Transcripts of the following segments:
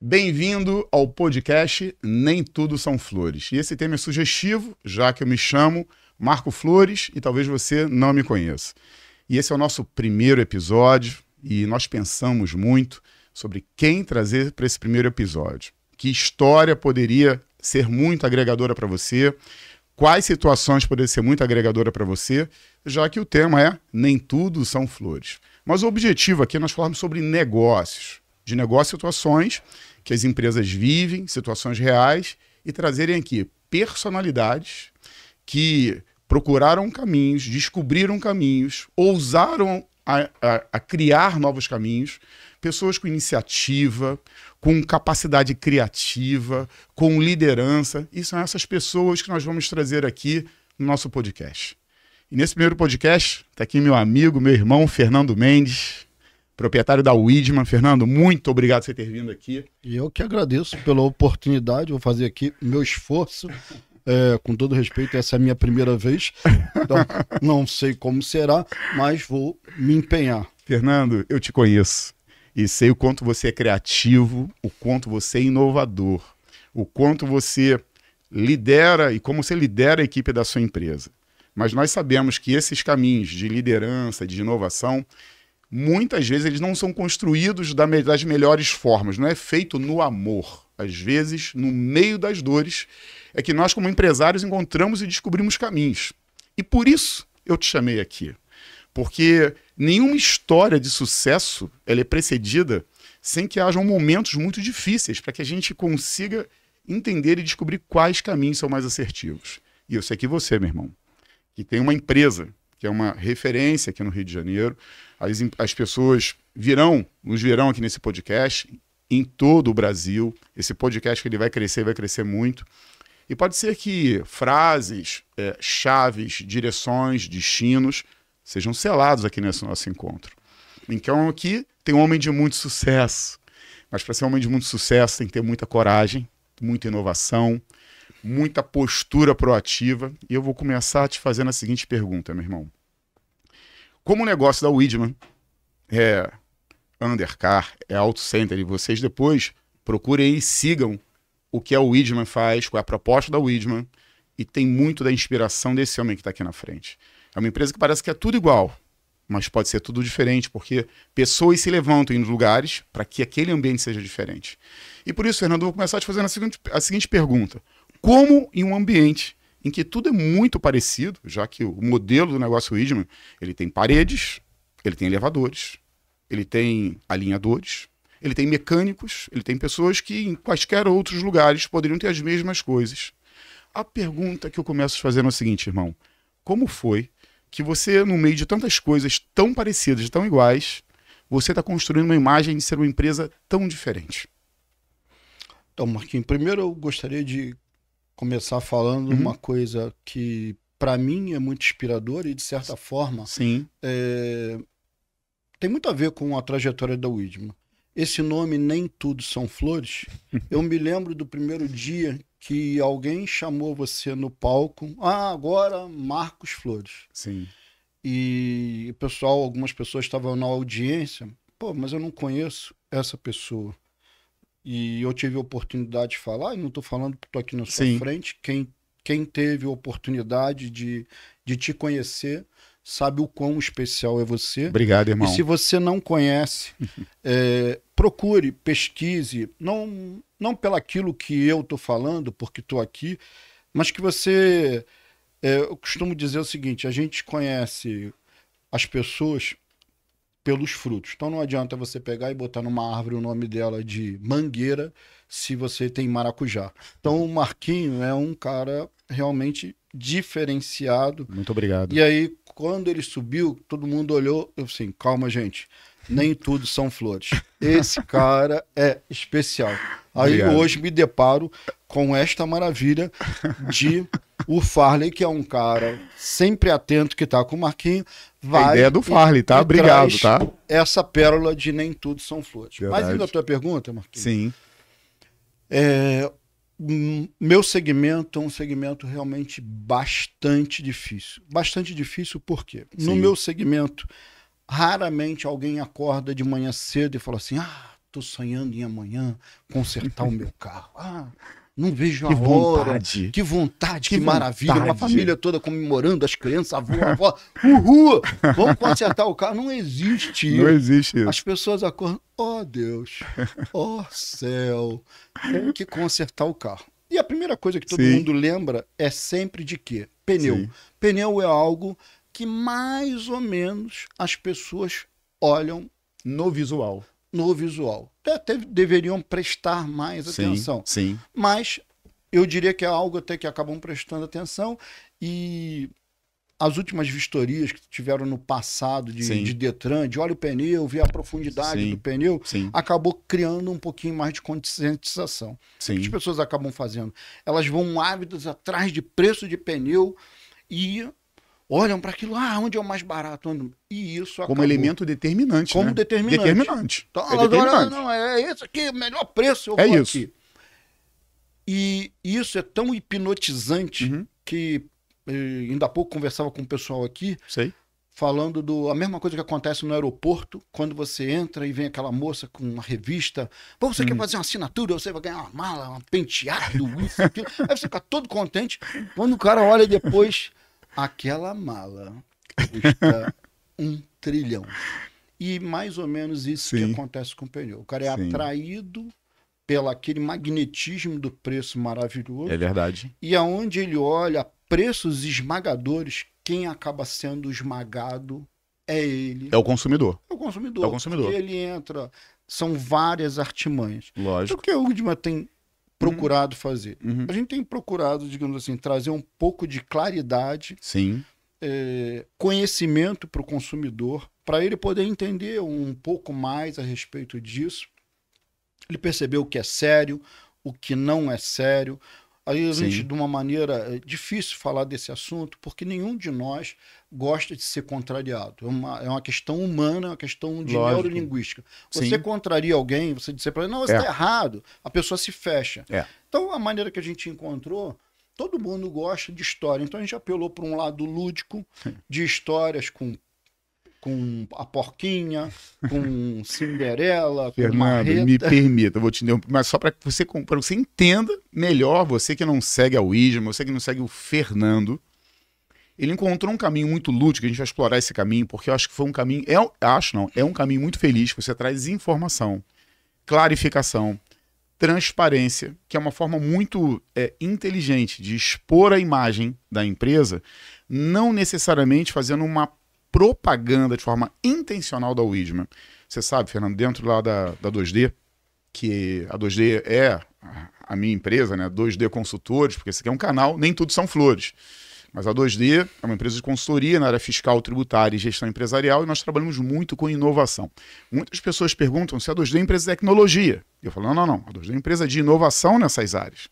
Bem-vindo ao podcast Nem Tudo São Flores. E esse tema é sugestivo, já que eu me chamo Marco Flores e talvez você não me conheça. E esse é o nosso primeiro episódio e nós pensamos muito sobre quem trazer para esse primeiro episódio. Que história poderia ser muito agregadora para você, quais situações poderiam ser muito agregadora para você, já que o tema é Nem Tudo São Flores. Mas o objetivo aqui é nós falarmos sobre negócios, de negócios e situações que as empresas vivem, situações reais, e trazerem aqui personalidades que procuraram caminhos, descobriram caminhos, ousaram a criar novos caminhos, pessoas com iniciativa, com capacidade criativa, com liderança, e são essas pessoas que nós vamos trazer aqui no nosso podcast. E nesse primeiro podcast, está aqui meu amigo, meu irmão, Fernando Mendes, proprietário da Widman. Fernando, muito obrigado por você ter vindo aqui. E eu que agradeço pela oportunidade, vou fazer aqui o meu esforço, com todo respeito, essa é a minha primeira vez, então não sei como será, mas vou me empenhar. Fernando, eu te conheço e sei o quanto você é criativo, o quanto você é inovador, o quanto você lidera e como você lidera a equipe da sua empresa. Mas nós sabemos que esses caminhos de liderança, de inovação, muitas vezes eles não são construídos das melhores formas, não é feito no amor. Às vezes, no meio das dores, é que nós como empresários encontramos e descobrimos caminhos. E por isso eu te chamei aqui. Porque nenhuma história de sucesso ela é precedida sem que hajam momentos muito difíceis para que a gente consiga entender e descobrir quais caminhos são mais assertivos. E eu sei que você, meu irmão, que tem uma empresa que é uma referência aqui no Rio de Janeiro. As pessoas nos verão aqui nesse podcast, em todo o Brasil. Esse podcast que ele vai crescer muito. E pode ser que frases, chaves, direções, destinos sejam selados aqui nesse nosso encontro. Então aqui tem um homem de muito sucesso. Mas para ser um homem de muito sucesso tem que ter muita coragem, muita inovação, muita postura proativa. E eu vou começar te fazendo a seguinte pergunta, meu irmão. Como o negócio da Widman é undercar, é auto center, e vocês depois procurem e sigam o que a Widman faz, qual é a proposta da Widman, e tem muito da inspiração desse homem que está aqui na frente. É uma empresa que parece que é tudo igual, mas pode ser tudo diferente, porque pessoas se levantam em lugares para que aquele ambiente seja diferente. E por isso, Fernando, eu vou começar te fazendo a seguinte pergunta. Como em um ambiente em que tudo é muito parecido, já que o modelo do negócio Widman, ele tem paredes, ele tem elevadores, ele tem alinhadores, ele tem mecânicos, ele tem pessoas que em quaisquer outros lugares poderiam ter as mesmas coisas. A pergunta que eu começo fazendo é o seguinte, irmão. Como foi que você, no meio de tantas coisas tão parecidas, tão iguais, você está construindo uma imagem de ser uma empresa tão diferente? Então, Marquinhos, primeiro eu gostaria de começar falando uma coisa que, para mim, é muito inspiradora e, de certa forma, sim, tem muito a ver com a trajetória da Widman. Esse nome, Nem Tudo São Flores, eu me lembro do primeiro dia que alguém chamou você no palco, agora Marcos Flores. Sim. E o pessoal, algumas pessoas estavam na audiência, mas eu não conheço essa pessoa. E eu tive a oportunidade de falar, e não estou falando porque estou aqui na sua frente, quem teve a oportunidade de te conhecer sabe o quão especial é você. Obrigado, irmão. E se você não conhece, procure, pesquise, não pelaquilo que eu estou falando, porque estou aqui, mas que você... eu costumo dizer o seguinte, a gente conhece as pessoas pelos frutos. Então não adianta você pegar e botar numa árvore o nome dela de mangueira se você tem maracujá. Então o Marquinho é um cara realmente diferenciado. Muito obrigado. E aí, quando ele subiu, todo mundo olhou, eu assim, calma, gente, nem tudo são flores. Esse cara é especial. Aí Obrigado. Hoje me deparo com esta maravilha de o Farley, que é um cara sempre atento, que tá com o Marquinho. Vai a ideia do Farley, tá? Obrigado, tá? Essa pérola de Nem Tudo São Flores. Verdade. Mas indo à tua pergunta, Marquinhos. Sim. Meu segmento é um segmento realmente bastante difícil. Bastante difícil por quê? No meu segmento, raramente alguém acorda de manhã cedo e fala assim, tô sonhando em amanhã consertar o meu carro. Ah, não vejo Que a hora. vontade. Que vontade, Que que maravilha. Uma vontade. família toda comemorando, as crianças, avó, uhul, vamos consertar o carro. Não existe Não isso. existe isso. As pessoas acordam, oh Deus, oh céu, tem que consertar o carro. E a primeira coisa que todo Sim. mundo lembra é sempre de quê? Pneu. Sim. Pneu é algo que mais ou menos as pessoas olham No visual. no visual. Até deveriam prestar mais atenção. Sim. Mas eu diria que é algo até que acabam prestando atenção, e as últimas vistorias que tiveram no passado Sim. de Detran, de olha o pneu, ver a profundidade Sim. do pneu, Sim. acabou criando um pouquinho mais de conscientização. O que as Sim. pessoas acabam fazendo? Elas vão ávidas atrás de preço de pneu e olham para aquilo, onde é o mais barato? E isso Como acabou elemento determinante, como né? determinante. Determinante. Então, É elas olham, determinante. não, é esse aqui, o melhor preço, eu É vou isso. aqui. E isso é tão hipnotizante Uhum. que ainda há pouco conversava com o pessoal aqui, Sei. falando a mesma coisa que acontece no aeroporto, quando você entra e vem aquela moça com uma revista. Pô, você quer fazer uma assinatura, você vai ganhar uma mala, um penteado, isso, aquilo. Aí você fica todo contente. Quando o cara olha depois, aquela mala custa 1 trilhão. E mais ou menos isso que Sim. acontece com o pneu. O cara é Sim. atraído pelo aquele magnetismo do preço maravilhoso. É verdade. E aonde ele olha preços esmagadores, quem acaba sendo esmagado é ele. É o consumidor. É o consumidor. É o consumidor. Porque ele entra. São várias artimanhas. Então, Lógico. o que a Udma tem procurado fazer? Uhum. A gente tem procurado, digamos assim, trazer um pouco de claridade, Sim. conhecimento para o consumidor, para ele poder entender um pouco mais a respeito disso. Ele perceber o que é sério, o que não é sério. Aí a gente, Sim. de uma maneira, é difícil falar desse assunto, porque nenhum de nós gosta de ser contrariado. É uma questão humana, é uma questão de Lógico. neurolinguística. Você Sim. contraria alguém, você disser para ele, não, você está errado, a pessoa se fecha. É. Então, a maneira que a gente encontrou, todo mundo gosta de história. Então, a gente apelou para um lado lúdico, de histórias com a porquinha, com Cinderela, com Fernando, Marreta. me permita, eu vou te interromper, mas só para você entenda melhor, você que não segue a Wisdom, você que não segue o Fernando, ele encontrou um caminho muito lúdico, a gente vai explorar esse caminho, porque eu acho que foi um caminho, é um caminho muito feliz, que você traz informação, clarificação, transparência, que é uma forma muito inteligente de expor a imagem da empresa, não necessariamente fazendo uma propaganda de forma intencional da Wisdom. Você sabe, Fernando, dentro lá da 2D, que a 2D é a minha empresa, né? 2D Consultores, porque esse aqui é um canal, nem tudo são flores. Mas a 2D é uma empresa de consultoria na área fiscal, tributária e gestão empresarial, e nós trabalhamos muito com inovação. Muitas pessoas perguntam se a 2D é empresa de tecnologia. E eu falo, não. A 2D é empresa de inovação nessas áreas.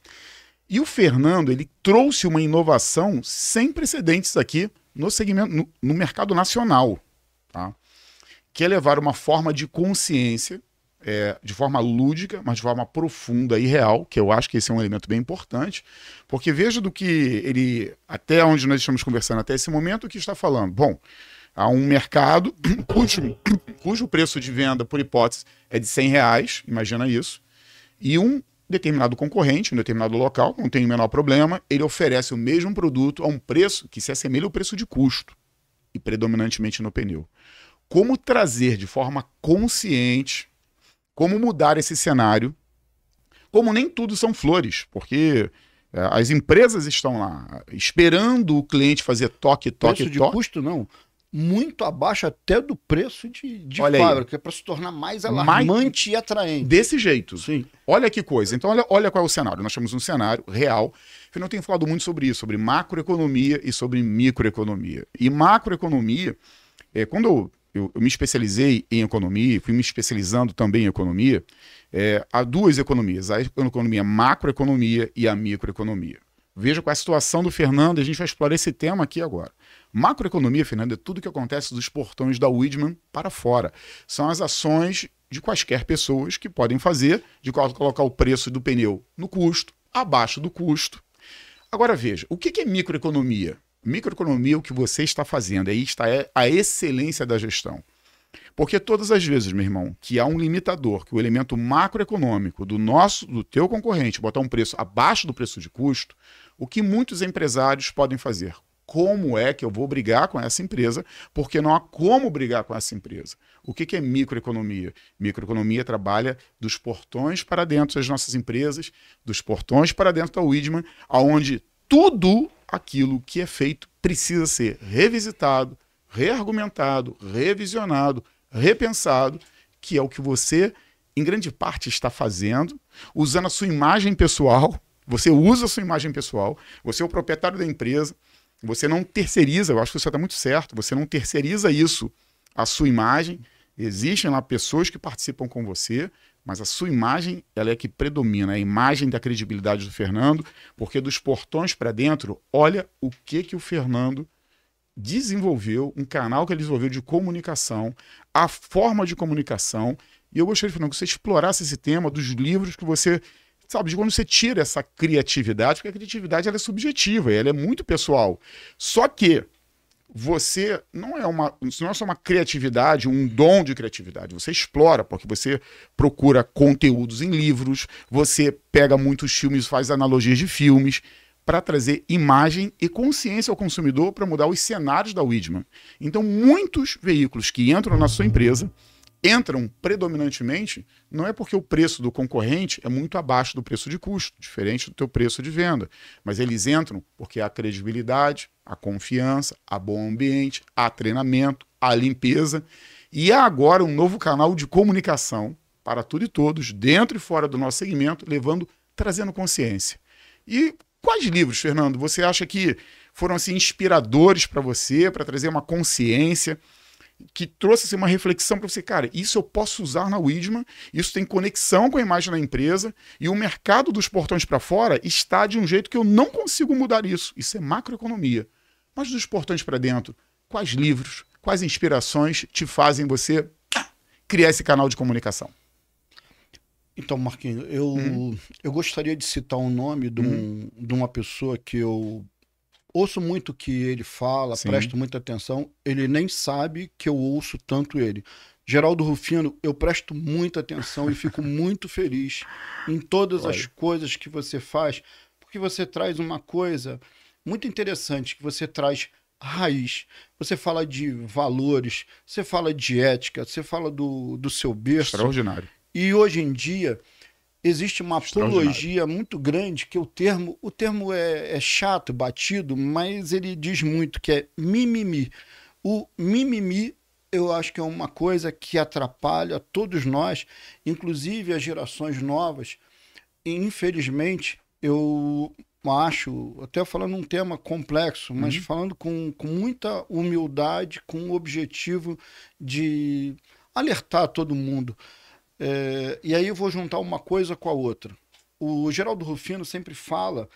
E o Fernando, ele trouxe uma inovação sem precedentes aqui no segmento, no mercado nacional, tá? Que é levar uma forma de consciência, de forma lúdica, mas de forma profunda e real, que eu acho que esse é um elemento bem importante, porque veja do que ele, até onde nós estamos conversando até esse momento, o que está falando. Bom, há um mercado cujo preço de venda, por hipótese, é de R$100, imagina isso, e um determinado concorrente, em determinado local, não tem o menor problema, ele oferece o mesmo produto a um preço que se assemelha ao preço de custo, e predominantemente no pneu. Como trazer de forma consciente, como mudar esse cenário, como nem tudo são flores, porque as empresas estão lá esperando o cliente fazer toque. Preço de custo, não. Muito abaixo até do preço de fábrica, para se tornar mais alarmante e atraente. Desse jeito. Sim. Olha que coisa. Então, olha qual é o cenário. Nós temos um cenário real. Eu não tenho falado muito sobre isso, sobre macroeconomia e sobre microeconomia. E macroeconomia, quando eu me especializei em economia, fui me especializando também em economia, há duas economias, a economia macroeconomia e a microeconomia. Veja qual é a situação do Fernando, e a gente vai explorar esse tema aqui agora. Macroeconomia, Fernando, é tudo que acontece dos portões da Wisdom para fora. São as ações de quaisquer pessoas que podem fazer, de colocar o preço do pneu no custo, abaixo do custo. Agora veja, o que é microeconomia? Microeconomia é o que você está fazendo, aí está a excelência da gestão. Porque todas as vezes, meu irmão, que há um limitador, que o elemento macroeconômico do teu concorrente botar um preço abaixo do preço de custo, o que muitos empresários podem fazer? Como é que eu vou brigar com essa empresa? Porque não há como brigar com essa empresa. O que é microeconomia? Microeconomia trabalha dos portões para dentro das nossas empresas, dos portões para dentro da Wiedemann, onde tudo aquilo que é feito precisa ser revisitado, reargumentado, revisionado, repensado, que é o que você, em grande parte, está fazendo, usando a sua imagem pessoal. Você usa a sua imagem pessoal, você é o proprietário da empresa, você não terceiriza, eu acho que você está muito certo, você não terceiriza isso, a sua imagem. Existem lá pessoas que participam com você, mas a sua imagem ela é que predomina, a imagem da credibilidade do Fernando, porque dos portões para dentro, olha o que o Fernando desenvolveu, um canal que ele desenvolveu de comunicação, a forma de comunicação. E eu gostaria, Fernando, que você explorasse esse tema dos livros que você, sabe, de quando você tira essa criatividade, porque a criatividade ela é subjetiva, ela é muito pessoal. Só que você não é só uma criatividade, um dom de criatividade. Você explora, porque você procura conteúdos em livros, você pega muitos filmes, faz analogias de filmes, para trazer imagem e consciência ao consumidor para mudar os cenários da Wiedemann. Então, muitos veículos que entram na sua empresa entram predominantemente, não é porque o preço do concorrente é muito abaixo do preço de custo, diferente do teu preço de venda, mas eles entram porque há credibilidade, a confiança, há bom ambiente, há treinamento, há limpeza, e há agora um novo canal de comunicação para tudo e todos, dentro e fora do nosso segmento, trazendo consciência. E quais livros, Fernando, você acha que foram assim, inspiradores para você, para trazer uma consciência, que trouxe assim, uma reflexão para você, cara, isso eu posso usar na Wiedemann, isso tem conexão com a imagem da empresa, e o mercado dos portões para fora está de um jeito que eu não consigo mudar isso. Isso é macroeconomia. Mas dos portões para dentro, quais livros, quais inspirações te fazem você criar esse canal de comunicação? Então, Marquinhos, eu gostaria de citar o nome de uma pessoa que eu ouço muito o que ele fala, Sim. Presto muita atenção. Ele nem sabe que eu ouço tanto ele. Geraldo Rufino, eu presto muita atenção e fico muito feliz em todas as coisas que você faz, porque você traz uma coisa muito interessante, que você traz raiz, você fala de valores, você fala de ética, você fala do seu berço. Extraordinário. E hoje em dia existe uma apologia muito grande, que o termo é chato, batido, mas ele diz muito, que é mimimi. O mimimi, eu acho que é uma coisa que atrapalha todos nós, inclusive as gerações novas. E, infelizmente, eu acho, até falando um tema complexo, mas falando com muita humildade, com o objetivo de alertar todo mundo. E aí eu vou juntar uma coisa com a outra. O Geraldo Rufino sempre fala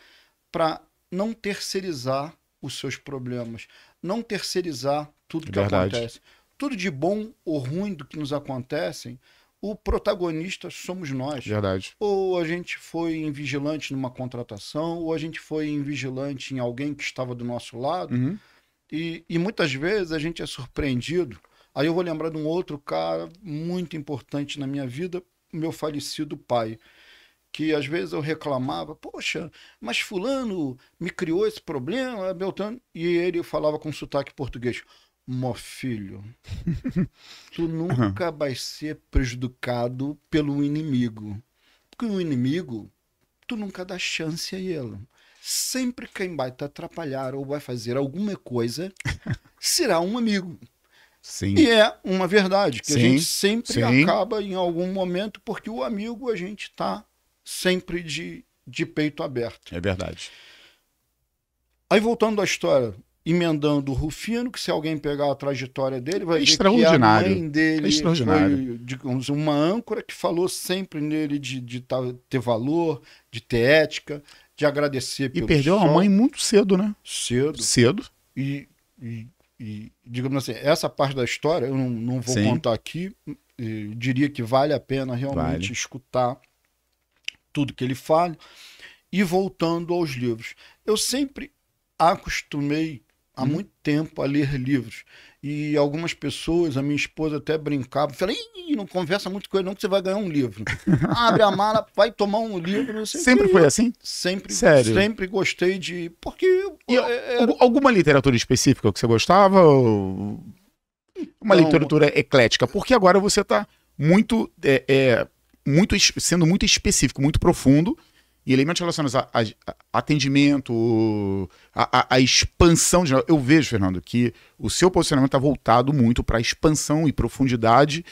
para não terceirizar os seus problemas, não terceirizar tudo que acontece. Tudo de bom ou ruim do que nos acontece, o protagonista somos nós. Verdade. Ou a gente foi invigilante numa contratação, ou a gente foi invigilante em alguém que estava do nosso lado, e muitas vezes a gente é surpreendido. Aí eu vou lembrar de um outro cara muito importante na minha vida, meu falecido pai, que às vezes eu reclamava, poxa, mas fulano me criou esse problema, Beltrano, e ele falava com sotaque português, meu filho, tu nunca vai ser prejudicado pelo inimigo, porque o inimigo, tu nunca dá chance a ele. Sempre quem vai te atrapalhar ou vai fazer alguma coisa será um amigo. Sim. E é uma verdade, que a gente sempre acaba em algum momento, porque o amigo a gente está sempre de peito aberto. É verdade. Aí voltando à história, emendando o Rufino, que se alguém pegar a trajetória dele, vai ver que a mãe dele foi, digamos, uma âncora que falou sempre nele de ter valor, de ter ética, de agradecer pelo sol. E perdeu a mãe muito cedo, né? Cedo. E digamos assim, essa parte da história eu não vou contar aqui, diria que vale a pena realmente escutar tudo que ele fala. E voltando aos livros, eu sempre acostumei há muito tempo a ler livros. E algumas pessoas, a minha esposa até brincava, falei, não conversa muito com ele não que você vai ganhar um livro. Abre a mala, vai tomar um livro. Não sei Sempre foi assim? Sempre, Sério? sempre gostei de... Porque... Alguma literatura específica que você gostava? Ou... Uma literatura eclética? Porque agora você está muito, sendo muito específico, muito profundo, e elementos relacionados a atendimento, a expansão. Eu vejo, Fernando, que o seu posicionamento está voltado muito para expansão e profundidade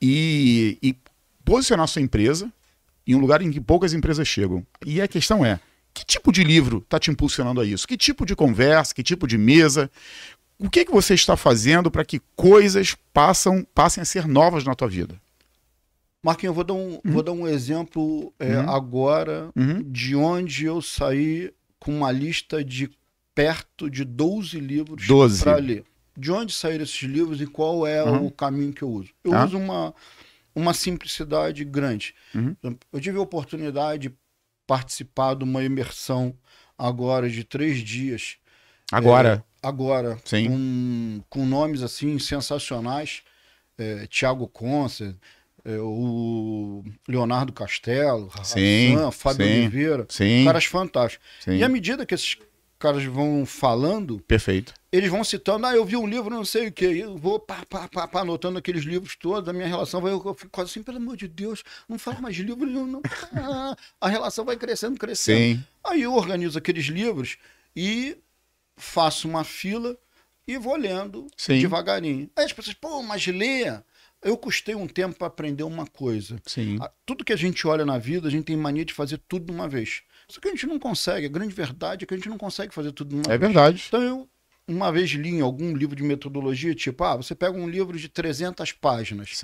e posicionar a sua empresa em um lugar em que poucas empresas chegam. E a questão é, que tipo de livro está te impulsionando a isso? Que tipo de conversa, que tipo de mesa? O que você está fazendo para que coisas passem a ser novas na tua vida? Marquinhos, eu vou dar um exemplo agora de onde eu saí com uma lista de perto de 12 livros para ler. De onde saíram esses livros e qual é o caminho que eu uso? Eu uso uma simplicidade grande. Eu tive a oportunidade de participar de uma imersão agora de 3 dias. Agora, com nomes assim sensacionais. Tiago Conce, o Leonardo Castelo, Hassan, Fábio Oliveira, caras fantásticos. E à medida que esses caras vão falando, perfeito, eles vão citando, eu vi um livro, não sei o que, eu vou anotando aqueles livros todos, a minha relação eu fico quase assim, pelo amor de Deus, não fala mais de livros, a relação vai crescendo. Aí eu organizo aqueles livros e faço uma fila e vou lendo devagarinho. Aí as pessoas, mas leia. Eu custei um tempo para aprender uma coisa. Tudo que a gente olha na vida, a gente tem mania de fazer tudo de uma vez. Só que a gente não consegue. A grande verdade é que a gente não consegue fazer tudo de uma vez. É verdade. Então eu, uma vez li em algum livro de metodologia, tipo, você pega um livro de 300 páginas.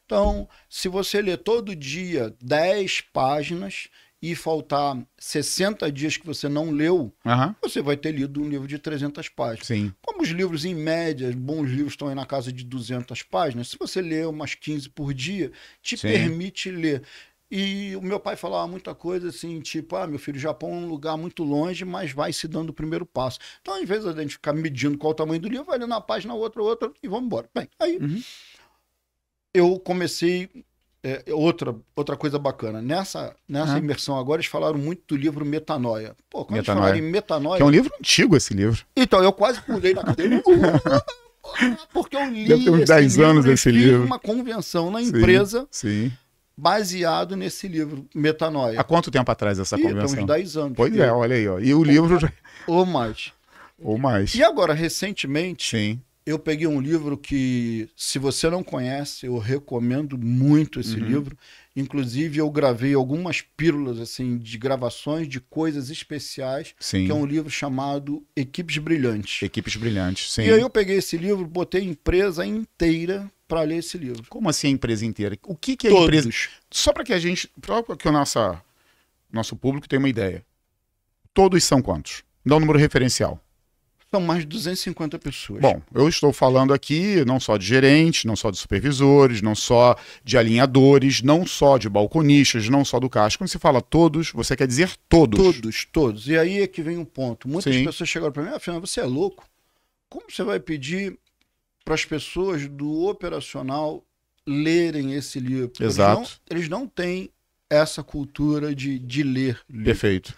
Então, se você ler todo dia 10 páginas e faltar 60 dias que você não leu, você vai ter lido um livro de 300 páginas. Como os livros, em média, bons livros estão aí na casa de 200 páginas, se você ler umas 15 por dia, te permite ler. E o meu pai falava muita coisa assim, tipo, meu filho, o Japão é um lugar muito longe, mas vai se dando o primeiro passo. Então, ao invés de a gente ficar medindo qual o tamanho do livro, vai lendo uma página, outra, e vamos embora. Bem, aí eu comecei... outra coisa bacana. Nessa imersão agora, eles falaram muito do livro Metanoia. Quando eles falaram em Metanoia... Que é um livro antigo, esse livro. Então, eu quase pulei na cadeira. Porque eu li Deve ter uns 10 anos esse livro. Fiz uma convenção na empresa baseado nesse livro, Metanoia. Há quanto tempo atrás essa convenção? Tem uns 10 anos. Pois olha aí. E o livro... Ou mais. Ou mais. E agora, recentemente... Eu peguei um livro que, se você não conhece, eu recomendo muito esse livro. Inclusive, eu gravei algumas pílulas assim, de gravações de coisas especiais, que é um livro chamado Equipes Brilhantes. Equipes Brilhantes, sim. E aí eu peguei esse livro, botei a empresa inteira para ler esse livro. Como assim a empresa inteira? O que é a empresa? Só para que a gente, para que o nosso público tenha uma ideia. Todos são quantos? Dá um número referencial. São mais de 250 pessoas. Bom, eu estou falando aqui não só de gerentes, não só de supervisores, não só de alinhadores, não só de balconistas, não só do caixa. Quando você fala todos, você quer dizer todos. Todos. E aí é que vem um ponto. Muitas pessoas chegaram para mim, afinal, você é louco? Como você vai pedir para as pessoas do operacional lerem esse livro? Exato. Eles não têm essa cultura de ler livro. Perfeito.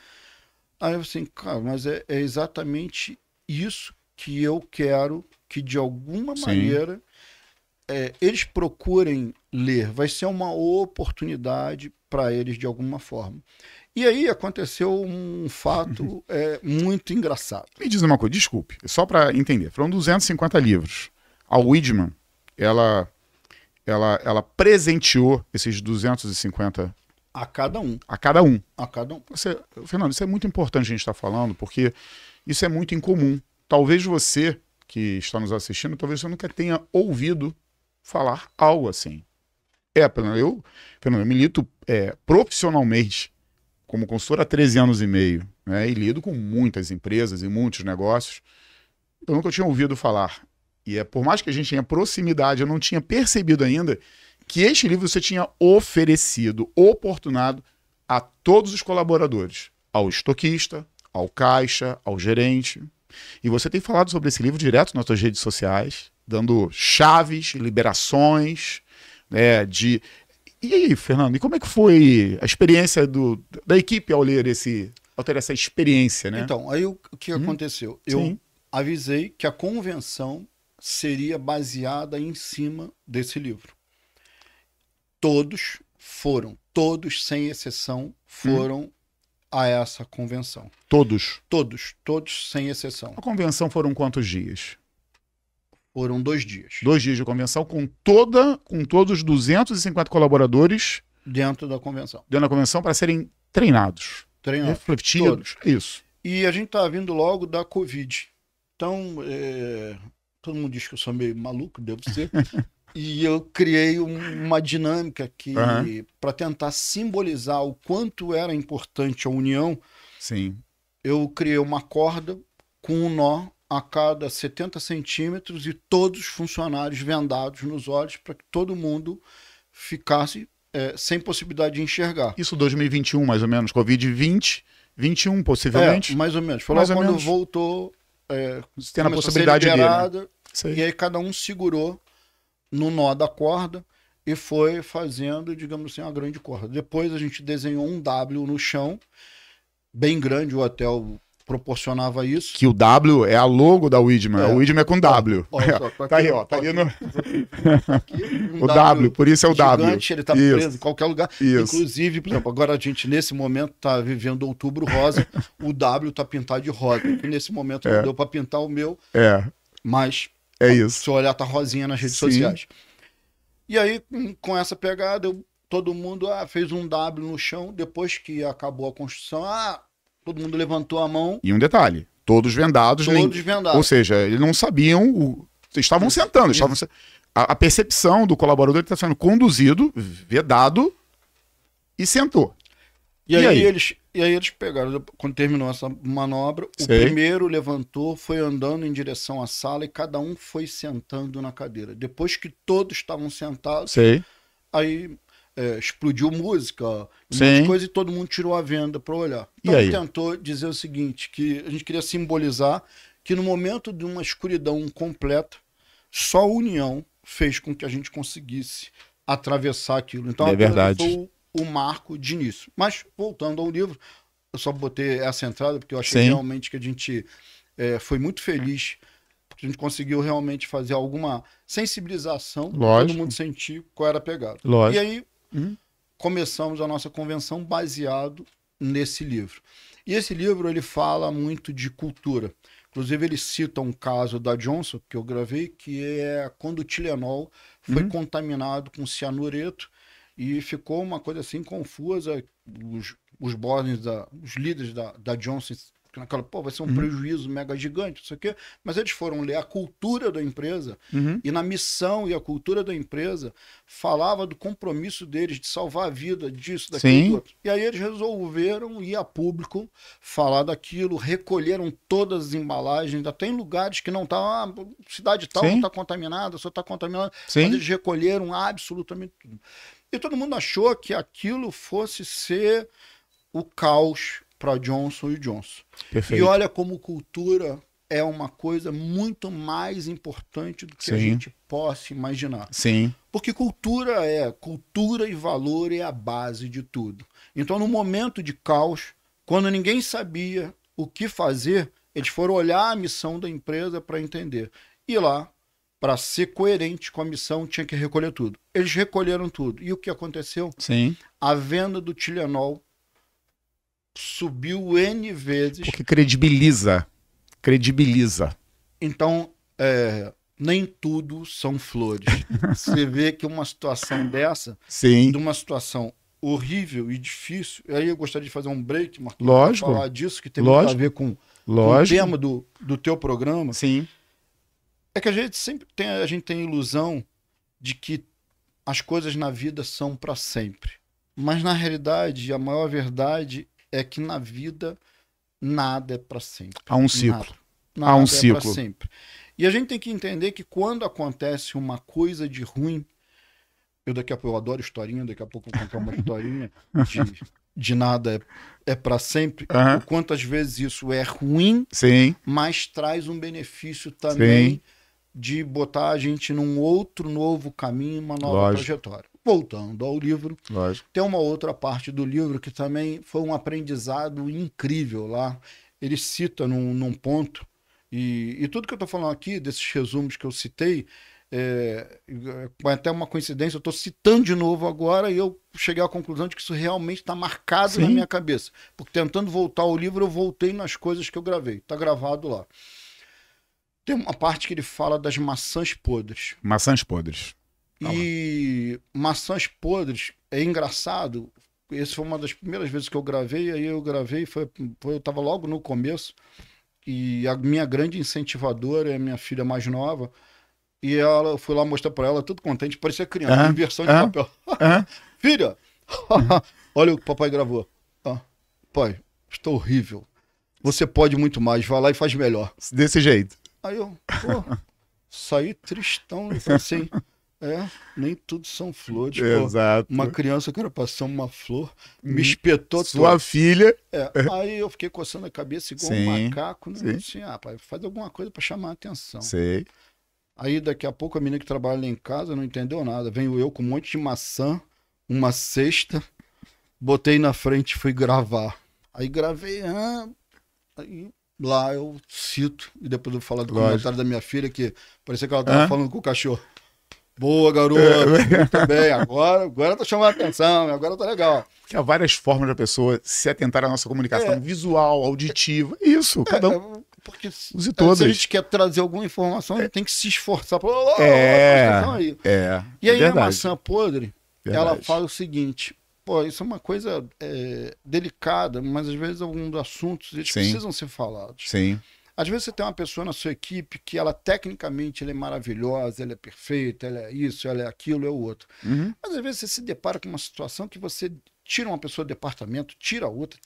Aí eu assim, cara, mas é exatamente isso que eu quero que, de alguma maneira, eles procurem ler. Vai ser uma oportunidade para eles, de alguma forma. E aí aconteceu um fato muito engraçado. Me diz uma coisa, desculpe, só para entender. Foram 250 livros. A Widman, ela presenteou esses 250... A cada um. A cada um. A cada um. Fernando, isso é muito importante a gente estar falando, porque isso é muito incomum. Talvez você, que está nos assistindo, talvez você nunca tenha ouvido falar algo assim. Fernando, eu milito profissionalmente como consultor há 13 anos e meio, né, e lido com muitas empresas e muitos negócios. Eu nunca tinha ouvido falar. E por mais que a gente tenha proximidade, eu não tinha percebido ainda que este livro você tinha oferecido, oportunado a todos os colaboradores, ao estoquista, ao caixa, ao gerente. E você tem falado sobre esse livro direto nas suas redes sociais, dando chaves, liberações, né, de... E aí, Fernando, e como é que foi a experiência da equipe ao ter essa experiência, né? Então, aí o que aconteceu? Eu Sim. avisei que a convenção seria baseada em cima desse livro. Todos, sem exceção, foram a essa convenção. Todos. Todos, sem exceção. A convenção foram quantos dias? Foram 2 dias. 2 dias de convenção com todos os 250 colaboradores Dentro da convenção. dentro da convenção para serem treinados, Treinados. refletidos. Isso. E a gente tá vindo logo da Covid. Então, todo mundo diz que eu sou meio maluco, devo ser. E eu criei uma dinâmica que, para tentar simbolizar o quanto era importante a união, Sim. eu criei uma corda com um nó a cada 70 centímetros e todos os funcionários vendados nos olhos para que todo mundo ficasse sem possibilidade de enxergar. Isso 2021, mais ou menos. Covid-20, 21, possivelmente. Mais ou menos. Foi Mais lá ou quando menos. voltou. Tendo a começou possibilidade ser de, né? liberada, Sei. e aí cada um segurou no nó da corda e foi fazendo, digamos assim, uma grande corda. Depois a gente desenhou um W no chão, bem grande, o hotel proporcionava isso. Que o W é a logo da Widmer. O Widmer é com W. Olha só, Tá aí, ó. Tá ali no... Aqui, um O W, por isso é o W. gigante, ele tá Isso. preso em qualquer lugar. Isso. Inclusive, por exemplo, agora a gente nesse momento tá vivendo outubro rosa, o W tá pintado de rosa. E nesse momento não deu para pintar o meu, mas É isso. se olhar tá rosinha nas redes Sim. sociais. E aí, com essa pegada, todo mundo fez um W no chão. Depois que acabou a construção, todo mundo levantou a mão. E um detalhe, todos vendados. Todos vendados. Ou seja, eles não sabiam, estavam sentando. A percepção do colaborador está sendo conduzido, vedado e sentou. E aí eles pegaram, quando terminou essa manobra, o primeiro levantou, foi andando em direção à sala e cada um foi sentando na cadeira. Depois que todos estavam sentados, aí explodiu música, um monte de coisa, e todo mundo tirou a venda para olhar. Então tentou dizer o seguinte, que a gente queria simbolizar que no momento de uma escuridão completa, só a união fez com que a gente conseguisse atravessar aquilo. Então foi o marco de início. Mas, voltando ao livro, eu só botei essa entrada porque eu achei realmente que a gente foi muito feliz, porque a gente conseguiu realmente fazer alguma sensibilização, todo mundo sentir qual era a pegada. E aí, começamos a nossa convenção baseado nesse livro. E esse livro, ele fala muito de cultura. Inclusive, ele cita um caso da Johnson, que eu gravei, que é quando o Tilenol foi contaminado com cianureto, e ficou uma coisa assim confusa. Os bosses, os líderes da Johnson, naquela, vai ser um prejuízo mega gigante, isso aqui. Mas eles foram ler a cultura da empresa, e na missão e a cultura da empresa falava do compromisso deles de salvar a vida disso, daquilo, outro. E aí eles resolveram ir a público falar daquilo, recolheram todas as embalagens, até em lugares que não estavam, cidade tal não está contaminada, só está contaminada, mas eles recolheram absolutamente tudo. E todo mundo achou que aquilo fosse ser o caos para Johnson & Johnson. Perfeito. E olha como cultura é uma coisa muito mais importante do que a gente possa imaginar. Porque cultura e valor é a base de tudo. Então, no momento de caos, quando ninguém sabia o que fazer, eles foram olhar a missão da empresa para entender. E lá, para ser coerente com a missão, tinha que recolher tudo. Eles recolheram tudo. E o que aconteceu? A venda do Tilenol subiu N vezes. Porque credibiliza. Então, nem tudo são flores. Você vê que uma situação dessa, de uma situação horrível e difícil, aí eu gostaria de fazer um break, Marquinhos, para falar disso, que tem muito a ver com o tema do teu programa. É que a gente sempre tem a ilusão de que as coisas na vida são para sempre. Mas, na realidade, a maior verdade é que na vida nada é para sempre. Há um ciclo. Nada é para sempre. E a gente tem que entender que quando acontece uma coisa de ruim, daqui a pouco eu adoro historinha, daqui a pouco eu vou contar uma historinha de nada é para sempre. O quantas vezes isso é ruim, Sim. mas traz um benefício também Sim. de botar a gente num outro novo caminho, uma nova trajetória. Voltando ao livro, tem uma outra parte do livro que também foi um aprendizado incrível lá. Ele cita num ponto, e tudo que eu estou falando aqui, desses resumos que eu citei, é até uma coincidência, eu estou citando de novo agora e eu cheguei à conclusão de que isso realmente está marcado na minha cabeça. Porque tentando voltar ao livro, eu voltei nas coisas que eu gravei. Está gravado lá. Tem uma parte que ele fala das maçãs podres. Maçãs podres. E maçãs podres, é engraçado, essa foi uma das primeiras vezes que eu gravei, aí eu gravei, eu estava logo no começo, e a minha grande incentivadora é a minha filha mais nova, e eu fui lá mostrar para ela, tudo contente, parecia criança, em versão de papel. Filha, olha o que o papai gravou. Pai, estou horrível, você pode muito mais, vai lá e faz melhor. Desse jeito. Aí eu, saí tristão, e falei assim... nem tudo são flores. Exato. Uma criança que era pra ser uma flor, me espetou Sua filha. Aí eu fiquei coçando a cabeça igual um macaco, né? Assim, pai, faz alguma coisa pra chamar a atenção. Sei. Aí daqui a pouco a menina que trabalha lá em casa não entendeu nada. Venho eu com um monte de maçã, uma cesta, botei na frente e fui gravar. Aí gravei, aí lá eu cito, e depois eu vou falar do comentário da minha filha, que parecia que ela tava falando com o cachorro. Boa, garoto, muito bem, agora tá chamando a atenção, agora tá legal. Porque há várias formas da pessoa se atentar à nossa comunicação visual, auditiva, isso, cada um. Porque use todas. Se a gente quer trazer alguma informação, a gente tem que se esforçar pra aí. E aí a maçã podre, ela fala o seguinte, isso é uma coisa delicada, mas às vezes alguns assuntos eles precisam ser falados. Sim. Às vezes você tem uma pessoa na sua equipe que ela tecnicamente ela é maravilhosa, ela é perfeita, ela é isso, ela é aquilo, é o outro. Mas às vezes você se depara com uma situação que você tira uma pessoa do departamento, tira outra,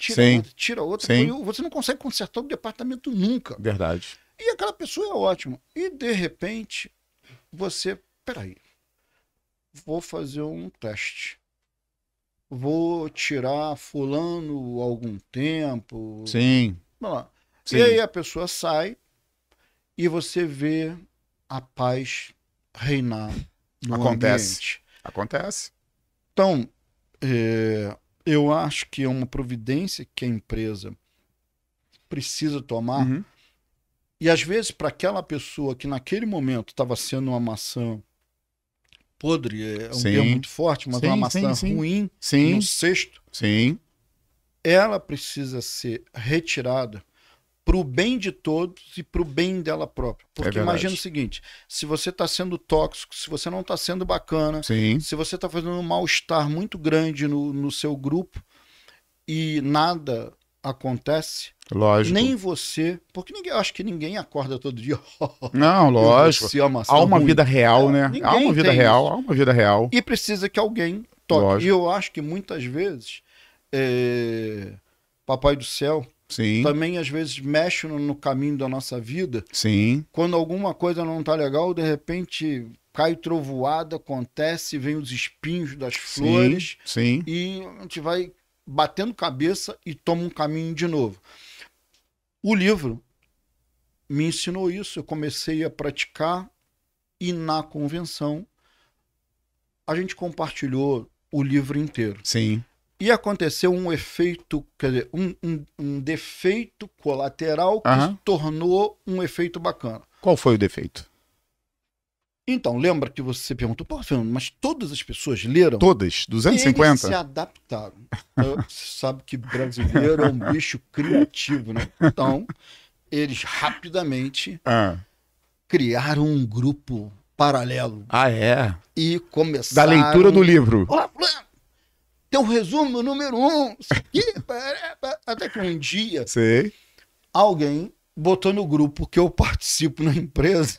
tira outra, você não consegue consertar o departamento nunca. Verdade. E aquela pessoa é ótima. E de repente, peraí, vou fazer um teste. Vou tirar fulano algum tempo. Sim. Vamos lá. Sim. E aí a pessoa sai e você vê a paz reinar no ambiente. Acontece. Então, eu acho que é uma providência que a empresa precisa tomar. E às vezes para aquela pessoa que naquele momento estava sendo uma maçã podre, é um termo muito forte, mas uma maçã ruim no cesto, ela precisa ser retirada para o bem de todos e para o bem dela própria. Porque imagina o seguinte, se você está sendo tóxico, se você não está sendo bacana, se você está fazendo um mal-estar muito grande no seu grupo e nada acontece, lógico. Nem você, porque eu acho que ninguém acorda todo dia. Não, lógico. Há uma vida real, né? Há uma vida real, há uma vida real. E precisa que alguém toque. Lógico. E eu acho que muitas vezes Papai do Céu também às vezes mexe no caminho da nossa vida. Quando alguma coisa não tá legal, de repente cai trovoada, acontece, vem os espinhos das flores e a gente vai batendo cabeça e toma um caminho de novo. O livro me ensinou isso, eu comecei a praticar e na convenção a gente compartilhou o livro inteiro. E aconteceu um efeito, quer dizer, um defeito colateral que se tornou um efeito bacana. Qual foi o defeito? Então, lembra que você perguntou, pô, Fernando, mas todas as pessoas leram? Todas? 250? Eles se adaptaram. Você sabe que brasileiro é um bicho criativo, né? Então, eles rapidamente criaram um grupo paralelo. E começaram... Da leitura do livro. Tem um resumo número 1. Até que um dia, alguém botou no grupo que eu participo na empresa.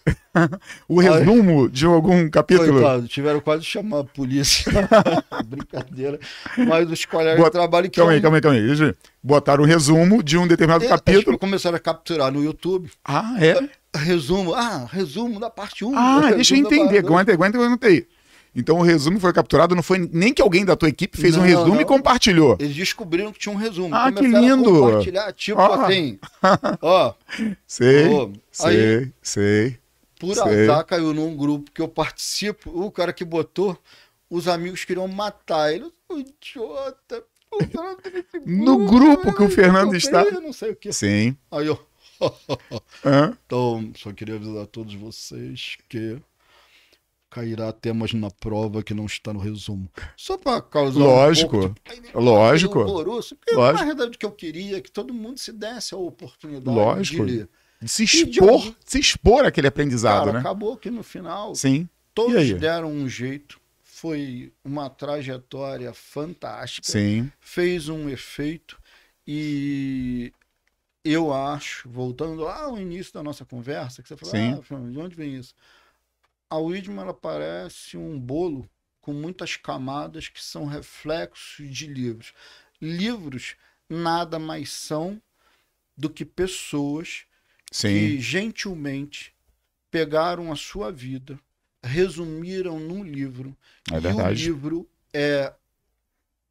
O resumo de algum capítulo? Coitado, tiveram quase de chamar a polícia. Brincadeira. Mas os colegas de trabalho... Calma aí. Botaram o resumo de um determinado capítulo. Começaram a capturar no YouTube. Resumo da parte 1. Deixa eu entender. Aguenta aí. Então o resumo foi capturado, não foi nem que alguém da tua equipe fez um Não, resumo não. e compartilhou. Eles descobriram que tinha um resumo. Ah, que Começaram a lindo! compartilhar, tipo Ó. assim, ó, Sei, Ô, aí- sei. por Sei. azar caiu num grupo que eu participo, o cara que botou, os amigos queriam matar ele. O idiota. O Fernando nesse No grupo que o Fernando eu está. Eu não sei o que. Sim. Aí eu. Hã? Então, só queria avisar a todos vocês que cairá temas na prova que não está no resumo. Só para causar Lógico, um pouco de... lógico. Alvoroço, porque Lógico. na realidade o que eu queria é que todo mundo se desse a oportunidade Lógico. de ler. Se expor àquele aprendizado, Cara, né? acabou que no final Sim. E todos aí? deram um jeito. Foi uma trajetória fantástica. Sim. Fez um efeito e eu acho, voltando lá ao início da nossa conversa, que você falou, Sim. Fernando, de onde vem isso? A Weidman, ela parece um bolo com muitas camadas que são reflexos de livros. Livros nada mais são do que pessoas Sim. que gentilmente pegaram a sua vida, resumiram num livro, É e verdade. o livro é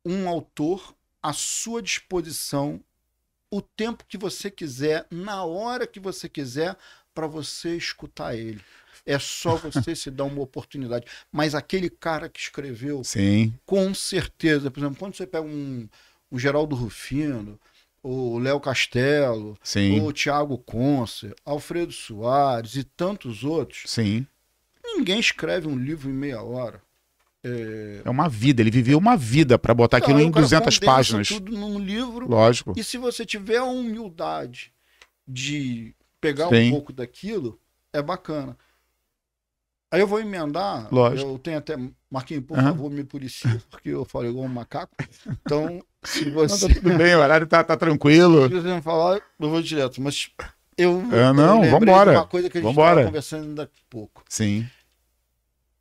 um autor à sua disposição o tempo que você quiser, na hora que você quiser, para você escutar ele. É só você se dar uma oportunidade. Mas aquele cara que escreveu, Sim. com certeza, por exemplo, quando você pega um Geraldo Rufino, o Léo Castelo, Sim. o Tiago Conce, Alfredo Soares e tantos outros, Sim. ninguém escreve um livro em meia hora. É uma vida. Ele viveu uma vida para botar aquilo Aí em o cara 200 condensa páginas. tudo num livro. Lógico. E se você tiver a humildade de pegar Sim. um pouco daquilo, é bacana. Aí eu vou emendar. Lógico. Eu tenho até. Marquinhos, por Aham. favor, me policie, porque eu falo igual um macaco. Então, se Não, você. tá tudo bem, o horário tá tranquilo. Se você não falar, eu vou direto. Mas eu. Não, eu lembrei vambora. de uma coisa que a gente Vambora. estava conversando ainda há pouco. Sim.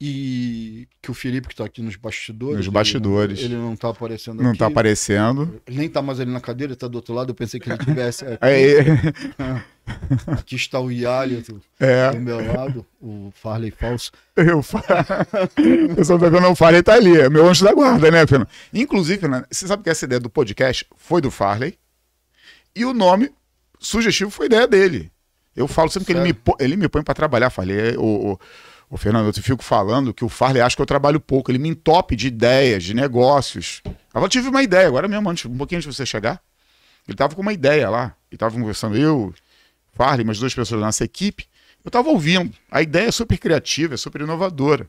E que o Felipe, que está aqui nos bastidores. Nos bastidores. Ele não está aparecendo Não aqui. tá aparecendo. Ele nem tá mais ali na cadeira, ele tá do outro lado. Eu pensei que ele tivesse aqui. Aí, Aqui está o Yalito do meu lado, o Farley Falso. o pessoal tá vendo o Farley tá ali, é meu anjo da guarda, né, Fernando? Inclusive, Fernando, você sabe que essa ideia do podcast foi do Farley e o nome sugestivo foi ideia dele. Eu falo sempre que ele me põe pra trabalhar, Farley. O Fernando, eu fico falando que o Farley acha que eu trabalho pouco, ele me entope de ideias, de negócios. Eu tive uma ideia, agora mesmo, um pouquinho antes de você chegar. Ele tava com uma ideia lá, e tava conversando eu, Farley, mais 2 pessoas da nossa equipe. Eu tava ouvindo. A ideia é super criativa, é super inovadora.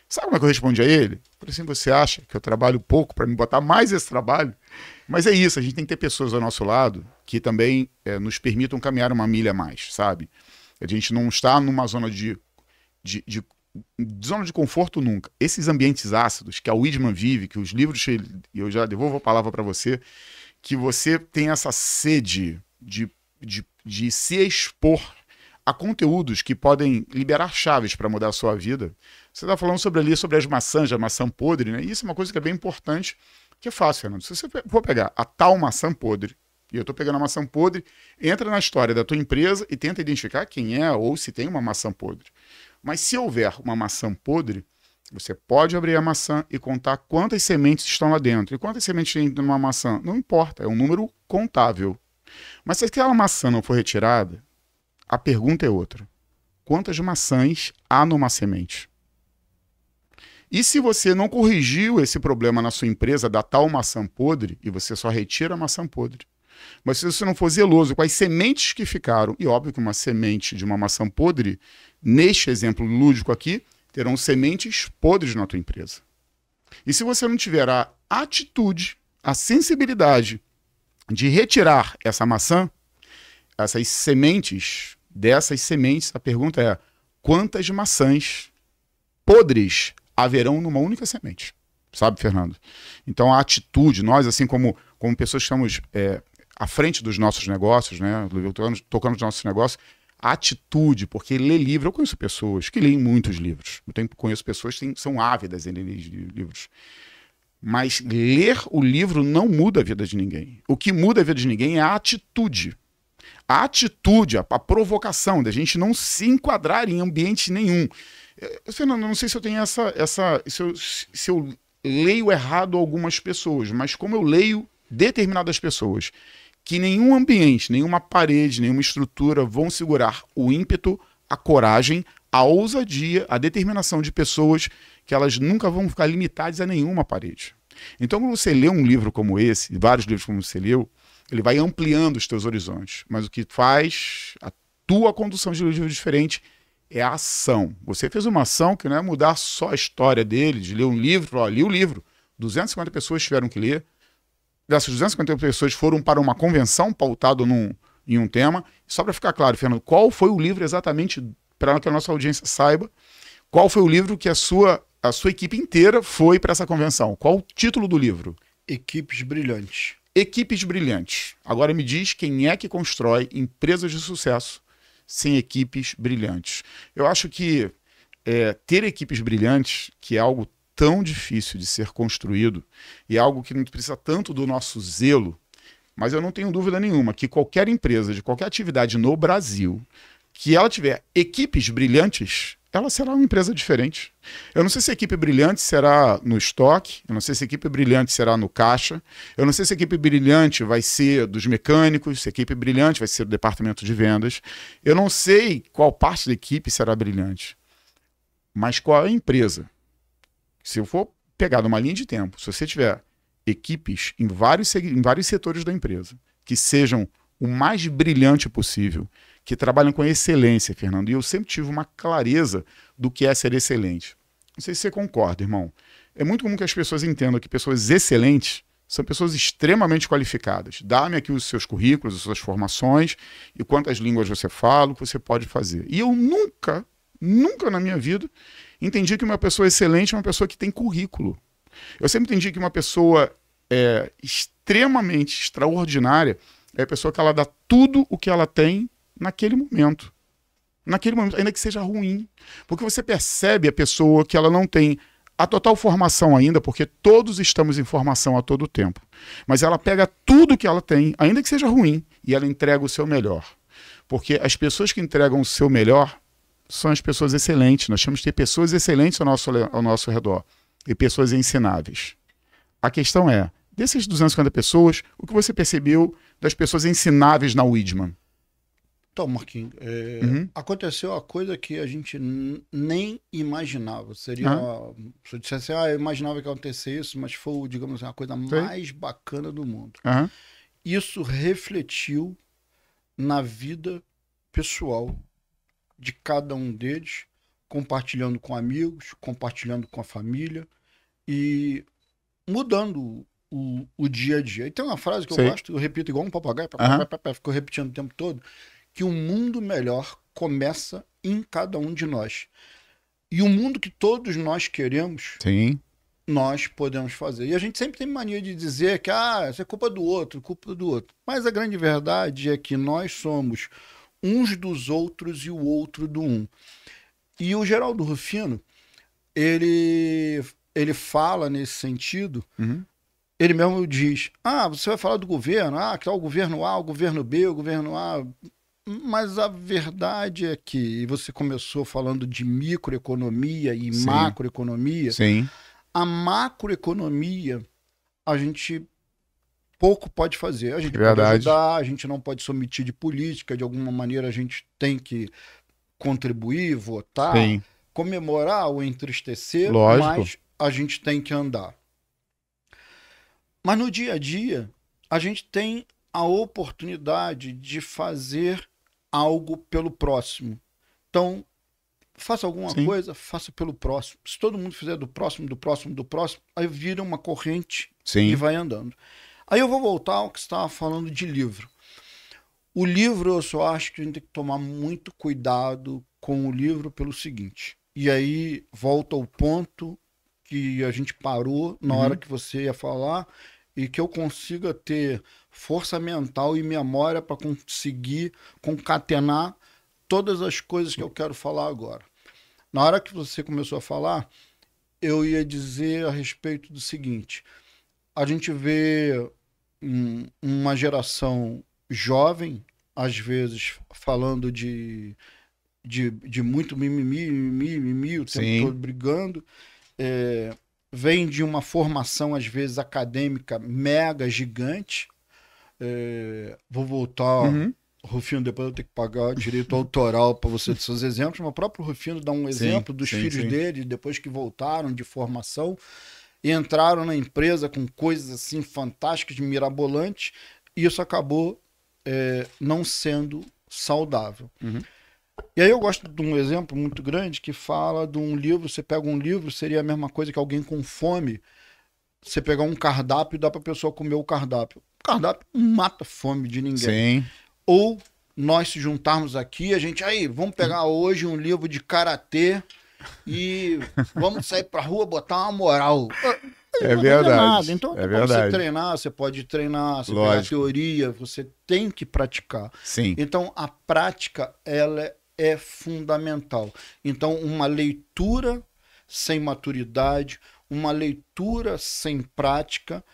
Sabe como é que eu respondi a ele? Eu falei assim, você acha que eu trabalho pouco para me botar mais esse trabalho? Mas é isso, a gente tem que ter pessoas ao nosso lado que também nos permitam caminhar uma milha a mais, sabe? A gente não está numa zona de zona de conforto nunca. Esses ambientes ácidos que a Weidman vive, que os livros, e eu já devolvo a palavra para você, que você tem essa sede de se expor a conteúdos que podem liberar chaves para mudar a sua vida. Você está falando sobre as maçãs, a maçã podre, né? E isso é uma coisa que é bem importante, que é fácil, Fernando. Se você for pegar a tal maçã podre, e eu estou pegando a maçã podre, entra na história da tua empresa e tenta identificar quem é ou se tem uma maçã podre. Mas se houver uma maçã podre, você pode abrir a maçã e contar quantas sementes estão lá dentro. E quantas sementes tem numa maçã? Não importa, é um número contável. Mas se aquela maçã não for retirada, a pergunta é outra. Quantas maçãs há numa semente? E se você não corrigiu esse problema na sua empresa da tal maçã podre, e você só retira a maçã podre, mas se você não for zeloso com as sementes que ficaram, e óbvio que uma semente de uma maçã podre, neste exemplo lúdico aqui, terão sementes podres na tua empresa. E se você não tiver a atitude, a sensibilidade de retirar essa maçã, essas sementes, dessas sementes, a pergunta é: quantas maçãs podres haverão numa única semente? Sabe, Fernando? Então a atitude, nós assim como pessoas que estamos à frente dos nossos negócios, né, tocando os nossos negócios, a atitude, porque ler livro, eu conheço pessoas que leem muitos livros, conheço pessoas que são ávidas em ler livros, mas ler o livro não muda a vida de ninguém. O que muda a vida de ninguém é a atitude. A atitude, a provocação da gente não se enquadrar em ambiente nenhum. Fernando, eu não sei se eu tenho se eu leio errado algumas pessoas, mas como eu leio determinadas pessoas, que nenhum ambiente, nenhuma parede, nenhuma estrutura vão segurar o ímpeto, a coragem, a ousadia, a determinação de pessoas que elas nunca vão ficar limitadas a nenhuma parede. Então, quando você lê um livro como esse, vários livros como você leu, ele vai ampliando os teus horizontes. Mas o que faz a tua condução de livro diferente é a ação. Você fez uma ação que não é mudar só a história dele, de ler um livro, li o livro. 250 pessoas tiveram que ler. Dessas 250 pessoas foram para uma convenção pautada em um tema. Só para ficar claro, Fernando, qual foi o livro exatamente, para que a nossa audiência saiba, qual foi o livro que a sua equipe inteira foi para essa convenção? Qual o título do livro? Equipes Brilhantes. Equipes Brilhantes. Agora me diz quem é que constrói empresas de sucesso sem equipes brilhantes. Eu acho que ter equipes brilhantes, que é algo tão difícil de ser construído, e é algo que não precisa tanto do nosso zelo, mas eu não tenho dúvida nenhuma que qualquer empresa de qualquer atividade no Brasil, que ela tiver equipes brilhantes, ela será uma empresa diferente. Eu não sei se a equipe brilhante será no estoque, eu não sei se a equipe brilhante será no caixa, eu não sei se a equipe brilhante vai ser dos mecânicos, se a equipe brilhante vai ser do departamento de vendas, eu não sei qual parte da equipe será brilhante, mas qual é a empresa. Se eu for pegar numa linha de tempo, se você tiver equipes em vários setores da empresa que sejam o mais brilhante possível, que trabalham com excelência, Fernando, e eu sempre tive uma clareza do que é ser excelente. Não sei se você concorda, irmão. É muito comum que as pessoas entendam que pessoas excelentes são pessoas extremamente qualificadas. Dá-me aqui os seus currículos, as suas formações e quantas línguas você fala, o que você pode fazer. E eu nunca na minha vida entendi que uma pessoa excelente é uma pessoa que tem currículo. Eu sempre entendi que uma pessoa extremamente extraordinária é a pessoa que ela dá tudo o que ela tem naquele momento. Naquele momento, ainda que seja ruim. Porque você percebe a pessoa que ela não tem a total formação ainda, porque todos estamos em formação a todo tempo. Mas ela pega tudo que ela tem, ainda que seja ruim, e ela entrega o seu melhor. Porque as pessoas que entregam o seu melhor são as pessoas excelentes. Nós temos que ter pessoas excelentes ao nosso redor. E pessoas ensináveis. A questão é, desses 250 pessoas, o que você percebeu das pessoas ensináveis na Weidmann? Então, Marquinhos, aconteceu uma coisa que a gente nem imaginava. Seria, se eu dissesse, eu imaginava que ia acontecer isso, mas foi, digamos assim, a coisa mais bacana do mundo. Isso refletiu na vida pessoal de cada um deles, compartilhando com amigos, compartilhando com a família e mudando o dia a dia. E tem uma frase que eu gosto, eu repito igual um papagaio, fico repetindo o tempo todo, que o mundo melhor começa em cada um de nós. E o mundo que todos nós queremos, nós podemos fazer. E a gente sempre tem mania de dizer que isso é culpa do outro, culpa do outro. Mas a grande verdade é que nós somos uns dos outros e o outro do um. E o Geraldo Rufino, ele fala nesse sentido, ele mesmo diz, você vai falar do governo, que é o governo A, o governo B, o governo A... Mas a verdade é que você começou falando de microeconomia e macroeconomia. A macroeconomia a gente pouco pode fazer. A gente pode ajudar, a gente não pode se omitir de política, de alguma maneira a gente tem que contribuir, votar, comemorar ou entristecer, mas a gente tem que andar. Mas no dia a dia, a gente tem a oportunidade de fazer algo pelo próximo. Então, faça alguma coisa, faça pelo próximo. Se todo mundo fizer do próximo, aí vira uma corrente e vai andando. Aí eu vou voltar ao que você estava falando de livro. O livro, eu só acho que a gente tem que tomar muito cuidado com o livro pelo seguinte. E aí volta ao ponto que a gente parou na hora que você ia falar e que eu consiga ter força mental e memória para conseguir concatenar todas as coisas que eu quero falar agora. Na hora que você começou a falar, eu ia dizer a respeito do seguinte: a gente vê uma geração jovem, às vezes falando de de muito mimimi, o tempo Sim. todo brigando. Vem de uma formação, às vezes, acadêmica mega gigante. Vou voltar, Uhum. Rufino, depois eu tenho que pagar direito autoral para você dos seus exemplos, mas o próprio Rufino dá um exemplo dos filhos dele, depois que voltaram de formação, e entraram na empresa com coisas assim fantásticas, mirabolantes, e isso acabou não sendo saudável. Uhum. E aí eu gosto de um exemplo muito grande que fala de um livro, você pega um livro, seria a mesma coisa que alguém com fome, você pegar um cardápio e dá para a pessoa comer o cardápio. O cardápio não mata a fome de ninguém. Sim. Ou nós se juntarmos aqui, a gente, aí, vamos pegar hoje um livro de karatê e vamos sair pra rua botar uma moral. É Não verdade. nada. Então, É pra você verdade. treinar, você pode treinar, você Lógico. pegar teoria, você tem que praticar. Sim. Então, a prática, ela é fundamental. Então, uma leitura sem maturidade, uma leitura sem prática,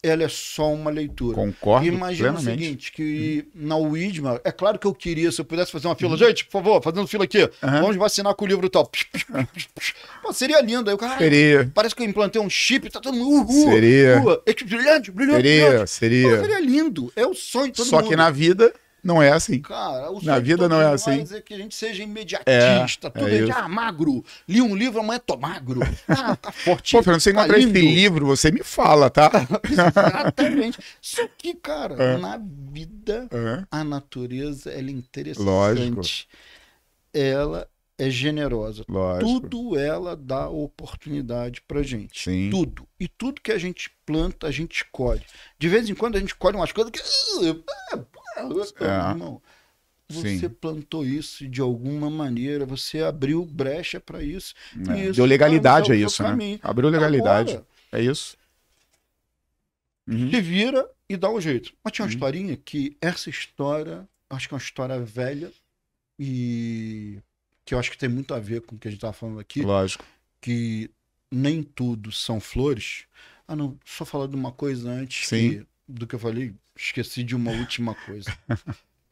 ela é só uma leitura. Concordo Imagina plenamente. o seguinte, que na Widmer, é claro que eu queria, se eu pudesse fazer uma fila, gente, por favor, fazendo fila aqui, vamos vacinar com o livro tal. Pô, seria lindo. Aí o cara, Seria. parece que eu implantei um chip, tá todo mundo, Seria. brilhante, brilhante. Seria. Pô, seria lindo, é o sonho de todo Só mundo. que na vida não é assim. Cara, o Na sonho de vida todo não é mundo assim. é que a gente seja imediatista, tudo isso. magro, li um livro, amanhã tô magro, tá forte. Pô, Fernando, se você encontrar esse livro, você me fala, tá? Exatamente. Só que, cara, na vida, a natureza, ela é interessante. Lógico. Ela é generosa. Lógico. Tudo ela dá oportunidade pra gente. Sim. Tudo. E tudo que a gente planta, a gente colhe. De vez em quando a gente colhe umas coisas que... Irmão, você Sim. plantou isso de alguma maneira, você abriu brecha para isso. E isso Deu legalidade é a o seu isso, né? caminho. Abriu legalidade. Agora, É isso. se vira e dá um jeito. Mas tinha uma historinha que essa história, acho que é uma história velha e que eu acho que tem muito a ver com o que a gente estava falando aqui, Lógico. que nem tudo são flores. Ah, não, só falar de uma coisa antes do que eu falei, esqueci de uma última coisa.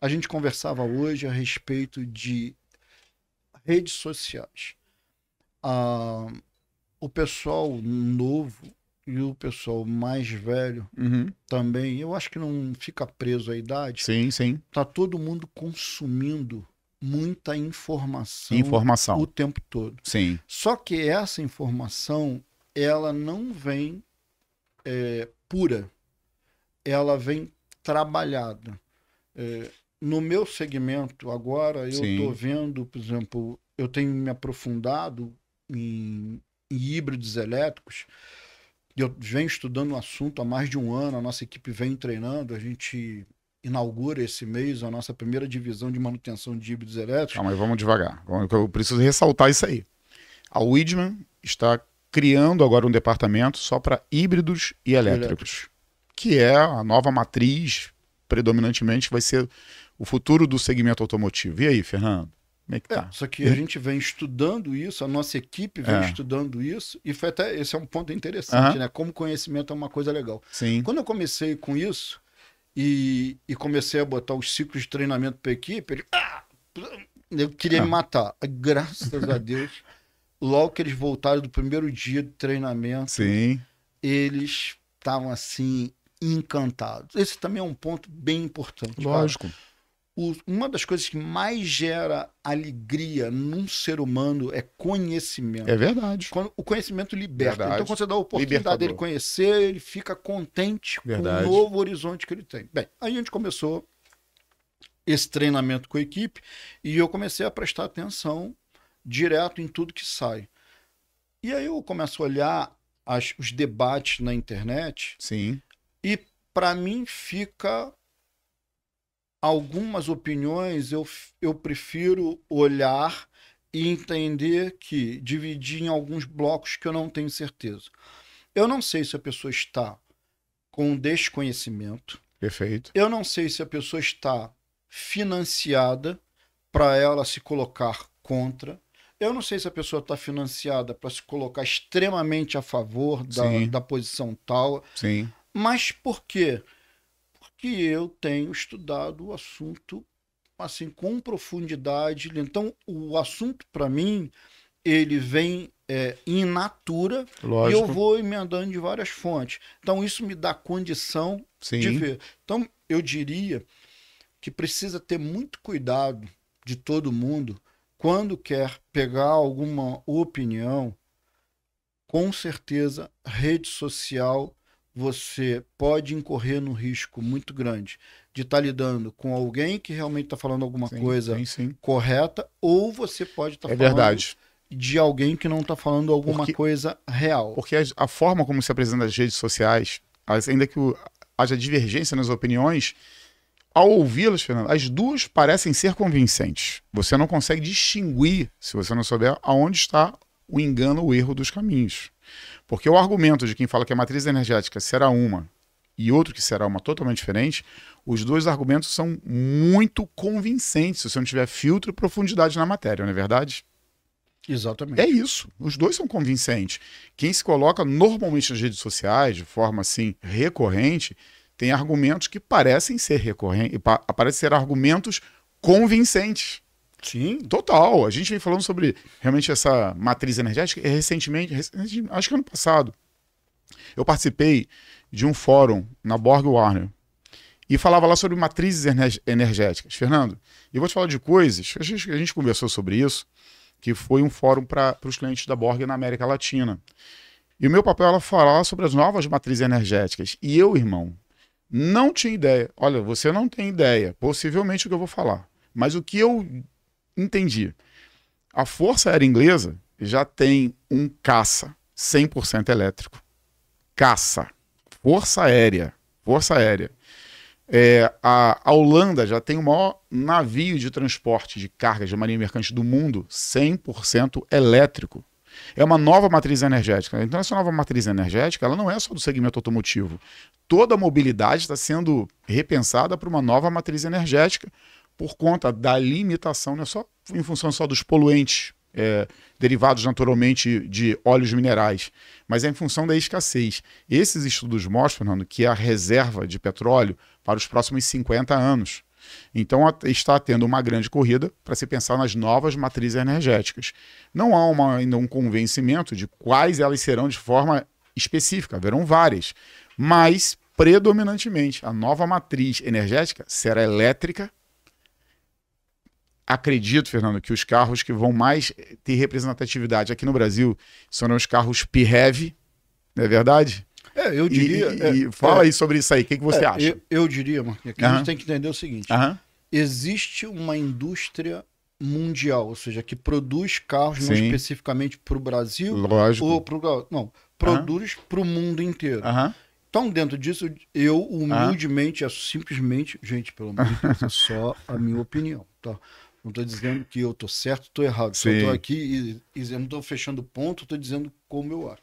A gente conversava hoje a respeito de redes sociais. O pessoal novo e o pessoal mais velho também, eu acho que não fica preso à idade. Sim, sim. Tá todo mundo consumindo muita informação o tempo todo. Sim. Só que essa informação, ela não vem pura. Ela vem trabalhada. No meu segmento, agora, eu estou vendo, por exemplo, eu tenho me aprofundado em híbridos elétricos. Eu venho estudando o assunto há mais de um ano, a nossa equipe vem treinando, a gente inaugura esse mês a nossa primeira divisão de manutenção de híbridos elétricos. Calma aí, vamos devagar. Eu preciso ressaltar isso aí. A Widman está criando agora um departamento só para híbridos e elétricos, que é a nova matriz, predominantemente, vai ser o futuro do segmento automotivo. E aí, Fernando? Como é que tá? Só que a gente vem estudando isso, a nossa equipe vem estudando isso, e foi até, esse é um ponto interessante, né? Como conhecimento é uma coisa legal. Sim. Quando eu comecei com isso, e comecei a botar os ciclos de treinamento para a equipe, eu queria me matar. Graças a Deus, logo que eles voltaram do primeiro dia de treinamento, eles estavam assim, encantados. Esse também é um ponto bem importante. Lógico. Cara. Uma das coisas que mais gera alegria num ser humano é conhecimento. É verdade. O conhecimento liberta. Verdade. Então, quando você dá a oportunidade dele conhecer, ele fica contente com o novo horizonte que ele tem. Bem, aí a gente começou esse treinamento com a equipe e eu comecei a prestar atenção direto em tudo que sai. E aí eu começo a olhar os debates na internet. Sim. E para mim fica... Algumas opiniões eu prefiro olhar e entender que dividir em alguns blocos que eu não tenho certeza. Eu não sei se a pessoa está com desconhecimento. Perfeito. Eu não sei se a pessoa está financiada para ela se colocar contra. Eu não sei se a pessoa está financiada para se colocar extremamente a favor da posição tal. Sim. Mas por quê? Que eu tenho estudado o assunto assim, com profundidade. Então, o assunto, para mim, ele vem in natura e eu Lógico. vou emendando de várias fontes. Então, isso me dá condição de Sim. ver. Então, eu diria que precisa ter muito cuidado de todo mundo quando quer pegar alguma opinião. Com certeza, rede social, você pode incorrer num risco muito grande de estar lidando com alguém que realmente está falando alguma Sim, coisa sim, sim. correta, ou você pode estar É falando verdade. de alguém que não está falando alguma Porque, coisa real. porque a forma como se apresenta as redes sociais, ainda que haja divergência nas opiniões, ao ouvi-las, Fernando, as duas parecem ser convincentes. Você não consegue distinguir, se você não souber, aonde está o engano, o erro dos caminhos. Porque o argumento de quem fala que a matriz energética será uma e outro que será uma totalmente diferente, os dois argumentos são muito convincentes se você não tiver filtro e profundidade na matéria, não é verdade? É Exatamente. isso. Os dois são convincentes. Quem se coloca normalmente nas redes sociais, de forma assim recorrente, tem argumentos que parecem ser recorrentes, parecem ser argumentos convincentes. Sim. Total. A gente vem falando sobre realmente essa matriz energética e recentemente, acho que ano passado, eu participei de um fórum na Borg Warner e falava lá sobre matrizes energéticas. Fernando, eu vou te falar de coisas, a gente conversou sobre isso, que foi um fórum para os clientes da Borg na América Latina. E o meu papel era falar sobre as novas matrizes energéticas. E eu, irmão, não tinha ideia. Olha, você não tem ideia, possivelmente o que eu vou falar. Mas o que eu entendi, a Força Aérea Inglesa já tem um caça 100% elétrico. Caça. Força Aérea. Força Aérea. A Holanda já tem o maior navio de transporte de cargas de marinha mercante do mundo 100% elétrico. É uma nova matriz energética. Então, essa nova matriz energética ela não é só do segmento automotivo. Toda a mobilidade está sendo repensada para uma nova matriz energética por conta da limitação, não é só em função só dos poluentes derivados naturalmente de óleos minerais, mas é em função da escassez. Esses estudos mostram, Fernando, que a reserva de petróleo para os próximos 50 anos. Então está tendo uma grande corrida para se pensar nas novas matrizes energéticas. Não há ainda um convencimento de quais elas serão de forma específica, haverão várias, mas predominantemente a nova matriz energética será elétrica. Acredito, Fernando, que os carros que vão mais ter representatividade aqui no Brasil serão os carros PHEV, não é verdade? Eu diria. E fala aí sobre isso aí, o que você acha? Eu diria, Marquinhos, que a gente tem que entender o seguinte: existe uma indústria mundial, ou seja, que produz carros não especificamente para o Brasil, lógico, ou não, produz para o mundo inteiro. Então, dentro disso, eu humildemente, simplesmente, gente, pelo amor de Deus, é só a minha opinião, tá? Não estou dizendo que eu estou certo, estou errado. Só estou aqui e não estou fechando ponto, estou dizendo como eu acho.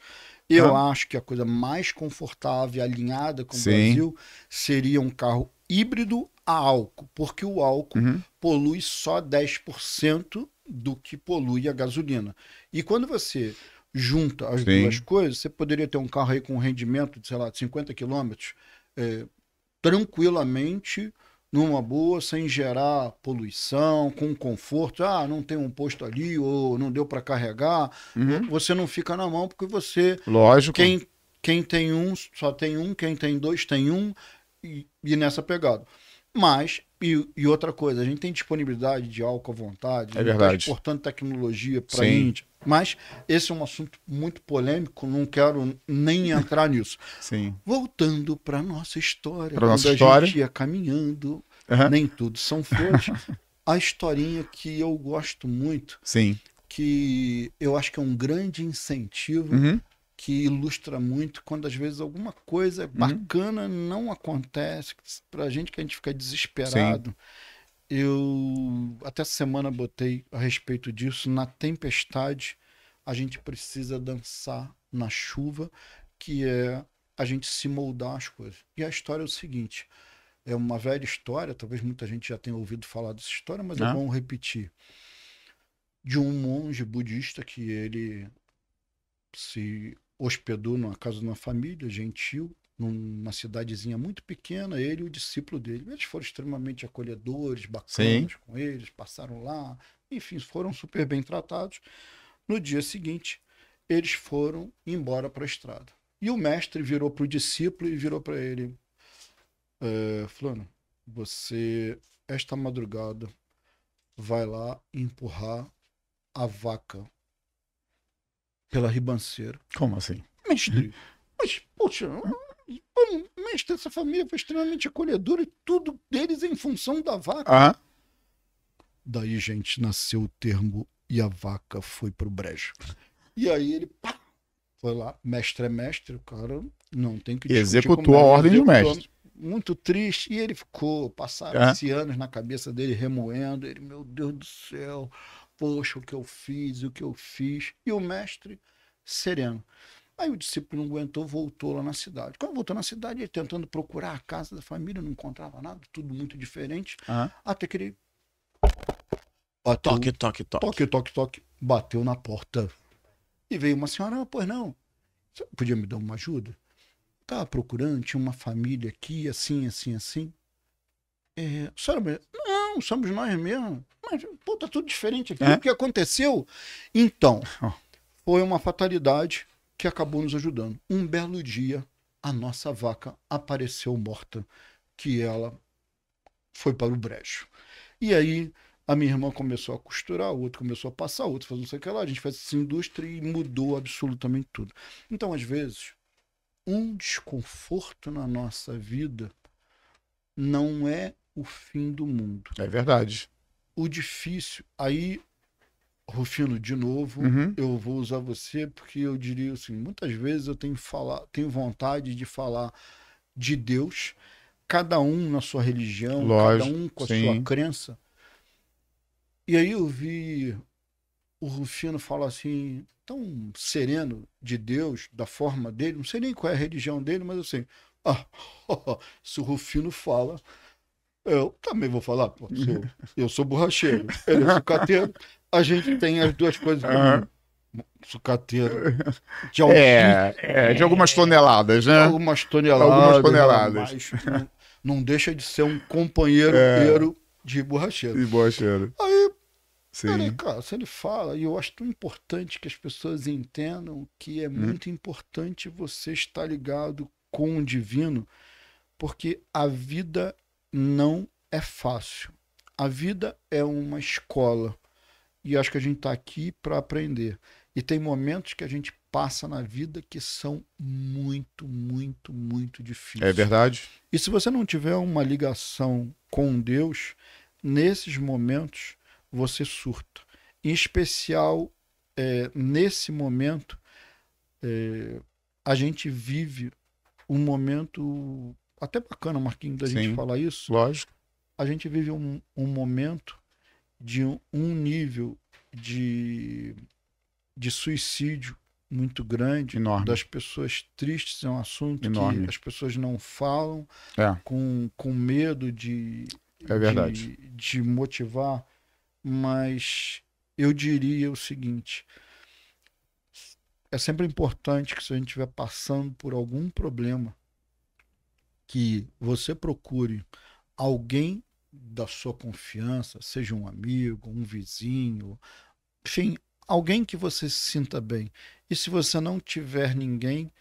Eu acho que a coisa mais confortável e alinhada com o Brasil seria um carro híbrido a álcool, porque o álcool polui só 10% do que polui a gasolina. E quando você junta as duas coisas, você poderia ter um carro aí com um rendimento de, sei lá, de 50 quilômetros, tranquilamente, numa boa, sem gerar poluição, com conforto. Não tem um posto ali, ou não deu para carregar. Você não fica na mão, porque você... Lógico. Quem tem um, só tem um. Quem tem dois, tem um. E nessa pegada. Mas, e outra coisa, a gente tem disponibilidade de álcool à vontade. É verdade. Está exportando tecnologia para a Índia. Mas esse é um assunto muito polêmico, não quero nem entrar nisso. Voltando para nossa história, quando a gente ia caminhando, nem tudo são flores. A historinha que eu gosto muito, que eu acho que é um grande incentivo, que ilustra muito quando às vezes alguma coisa bacana não acontece, pra gente que a gente fica desesperado. Eu até essa semana botei a respeito disso: na tempestade a gente precisa dançar na chuva, que é a gente se moldar as coisas. E a história é o seguinte, é uma velha história, talvez muita gente já tenha ouvido falar dessa história, mas é bom repetir. De um monge budista que ele se hospedou numa casa de uma família gentil, numa cidadezinha muito pequena, ele e o discípulo dele. Eles foram extremamente acolhedores, bacanas Sim. com eles, passaram lá, enfim, foram super bem tratados. No dia seguinte, eles foram embora para a estrada. E o mestre virou para o discípulo e virou para ele: Fulano, você, esta madrugada, vai lá empurrar a vaca pela ribanceira. Como assim? Mestre, mas, poxa, mestre, essa família foi extremamente acolhedora e tudo deles em função da vaca. Ah, Daí, gente, nasceu o termo e a vaca foi pro brejo. E aí ele, pá, foi lá, mestre é mestre, o cara não tem que discutir executou a ordem do mestre. Muito triste, e ele ficou, passaram-se anos na cabeça dele remoendo, ele, meu Deus do céu, poxa, o que eu fiz, o que eu fiz. E o mestre, sereno. Aí o discípulo não aguentou, voltou lá na cidade. Quando voltou na cidade, ele tentando procurar a casa da família, não encontrava nada, tudo muito diferente. Até que ele bateu, Toque, toque, toque. toque, toque, toque, bateu na porta. E veio uma senhora: ah, pois não, você podia me dar uma ajuda? Estava procurando, tinha uma família aqui, assim, assim, assim. Senhora, não, somos nós mesmo. Mas, pô, tá tudo diferente aqui. O que aconteceu? Então, foi uma fatalidade que acabou nos ajudando. Um belo dia, a nossa vaca apareceu morta, que ela foi para o brejo. E aí, a minha irmã começou a costurar, o outro começou a passar, o outro fazendo não sei o que lá. A gente fez essa indústria e mudou absolutamente tudo. Então, às vezes, um desconforto na nossa vida não é o fim do mundo. É verdade. O difícil, aí, Rufino, de novo, eu vou usar você, porque eu diria assim, muitas vezes eu tenho vontade de falar de Deus, cada um na sua religião, lógico, cada um com a sua crença. E aí eu vi o Rufino falar assim, tão sereno de Deus, da forma dele, não sei nem qual é a religião dele, mas assim, se o Rufino fala, eu também vou falar, pô, eu sou borracheiro, ele é sucateiro, a gente tem as duas coisas comigo. Sucateiro de algumas toneladas, né? Algumas toneladas. Mas não deixa de ser um companheiro de borracheiro. Aí, cara, se ele fala, e eu acho tão importante que as pessoas entendam que é muito importante você estar ligado com o divino, porque a vida não é fácil. A vida é uma escola. E acho que a gente está aqui para aprender. E tem momentos que a gente passa na vida que são muito, muito, muito difíceis. É verdade. E se você não tiver uma ligação com Deus, nesses momentos você surta. Em especial, nesse momento, a gente vive um momento até bacana, Marquinhos, da gente falar isso. Lógico. A gente vive um momento de um nível de suicídio muito grande, enorme, das pessoas tristes, é um assunto enorme, que as pessoas não falam, com medo de motivar, mas eu diria o seguinte, é sempre importante que se a gente estiver passando por algum problema, que você procure alguém da sua confiança, seja um amigo, um vizinho, enfim, alguém que você se sinta bem. E se você não tiver ninguém,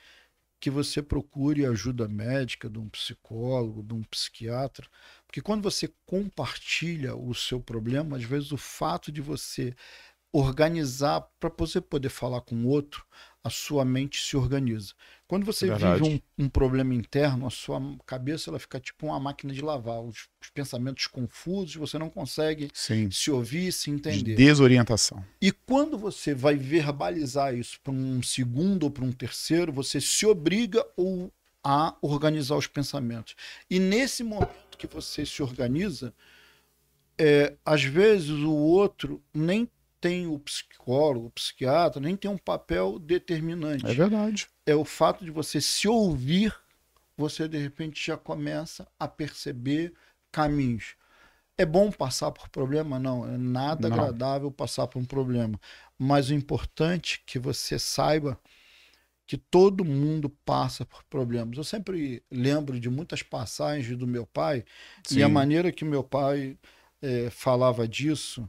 que você procure ajuda médica, de um psicólogo, de um psiquiatra, porque quando você compartilha o seu problema, às vezes o fato de você organizar para você poder falar com o outro, a sua mente se organiza. Quando você vive um problema interno, a sua cabeça ela fica tipo uma máquina de lavar, os pensamentos confusos, você não consegue se ouvir, se entender. Desorientação. E quando você vai verbalizar isso para um segundo ou para um terceiro, você se obriga a organizar os pensamentos. E nesse momento que você se organiza, às vezes o outro nem tem o psicólogo, o psiquiatra, nem tem um papel determinante. É verdade. É o fato de você se ouvir, você de repente já começa a perceber caminhos. É bom passar por problema? Não, é nada agradável passar por um problema. Mas o importante é que você saiba que todo mundo passa por problemas. Eu sempre lembro de muitas passagens do meu pai, Sim. e a maneira que meu pai falava disso,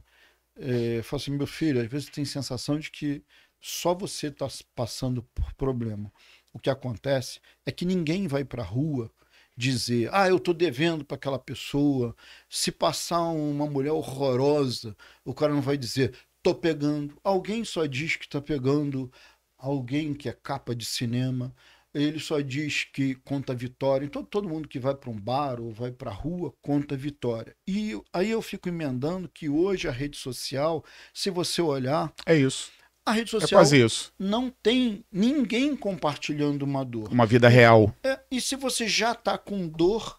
falava assim, meu filho, às vezes tem sensação de que só você está passando por problema. O que acontece é que ninguém vai para a rua dizer, eu estou devendo para aquela pessoa. Se passar uma mulher horrorosa, o cara não vai dizer, estou pegando. Alguém só diz que está pegando alguém que é capa de cinema. Ele só diz que conta vitória. Então todo mundo que vai para um bar ou vai para a rua conta vitória. E aí eu fico emendando que hoje a rede social, se você olhar... É isso. A rede social quase isso. Não tem ninguém compartilhando uma dor. Uma vida real. E se você já está com dor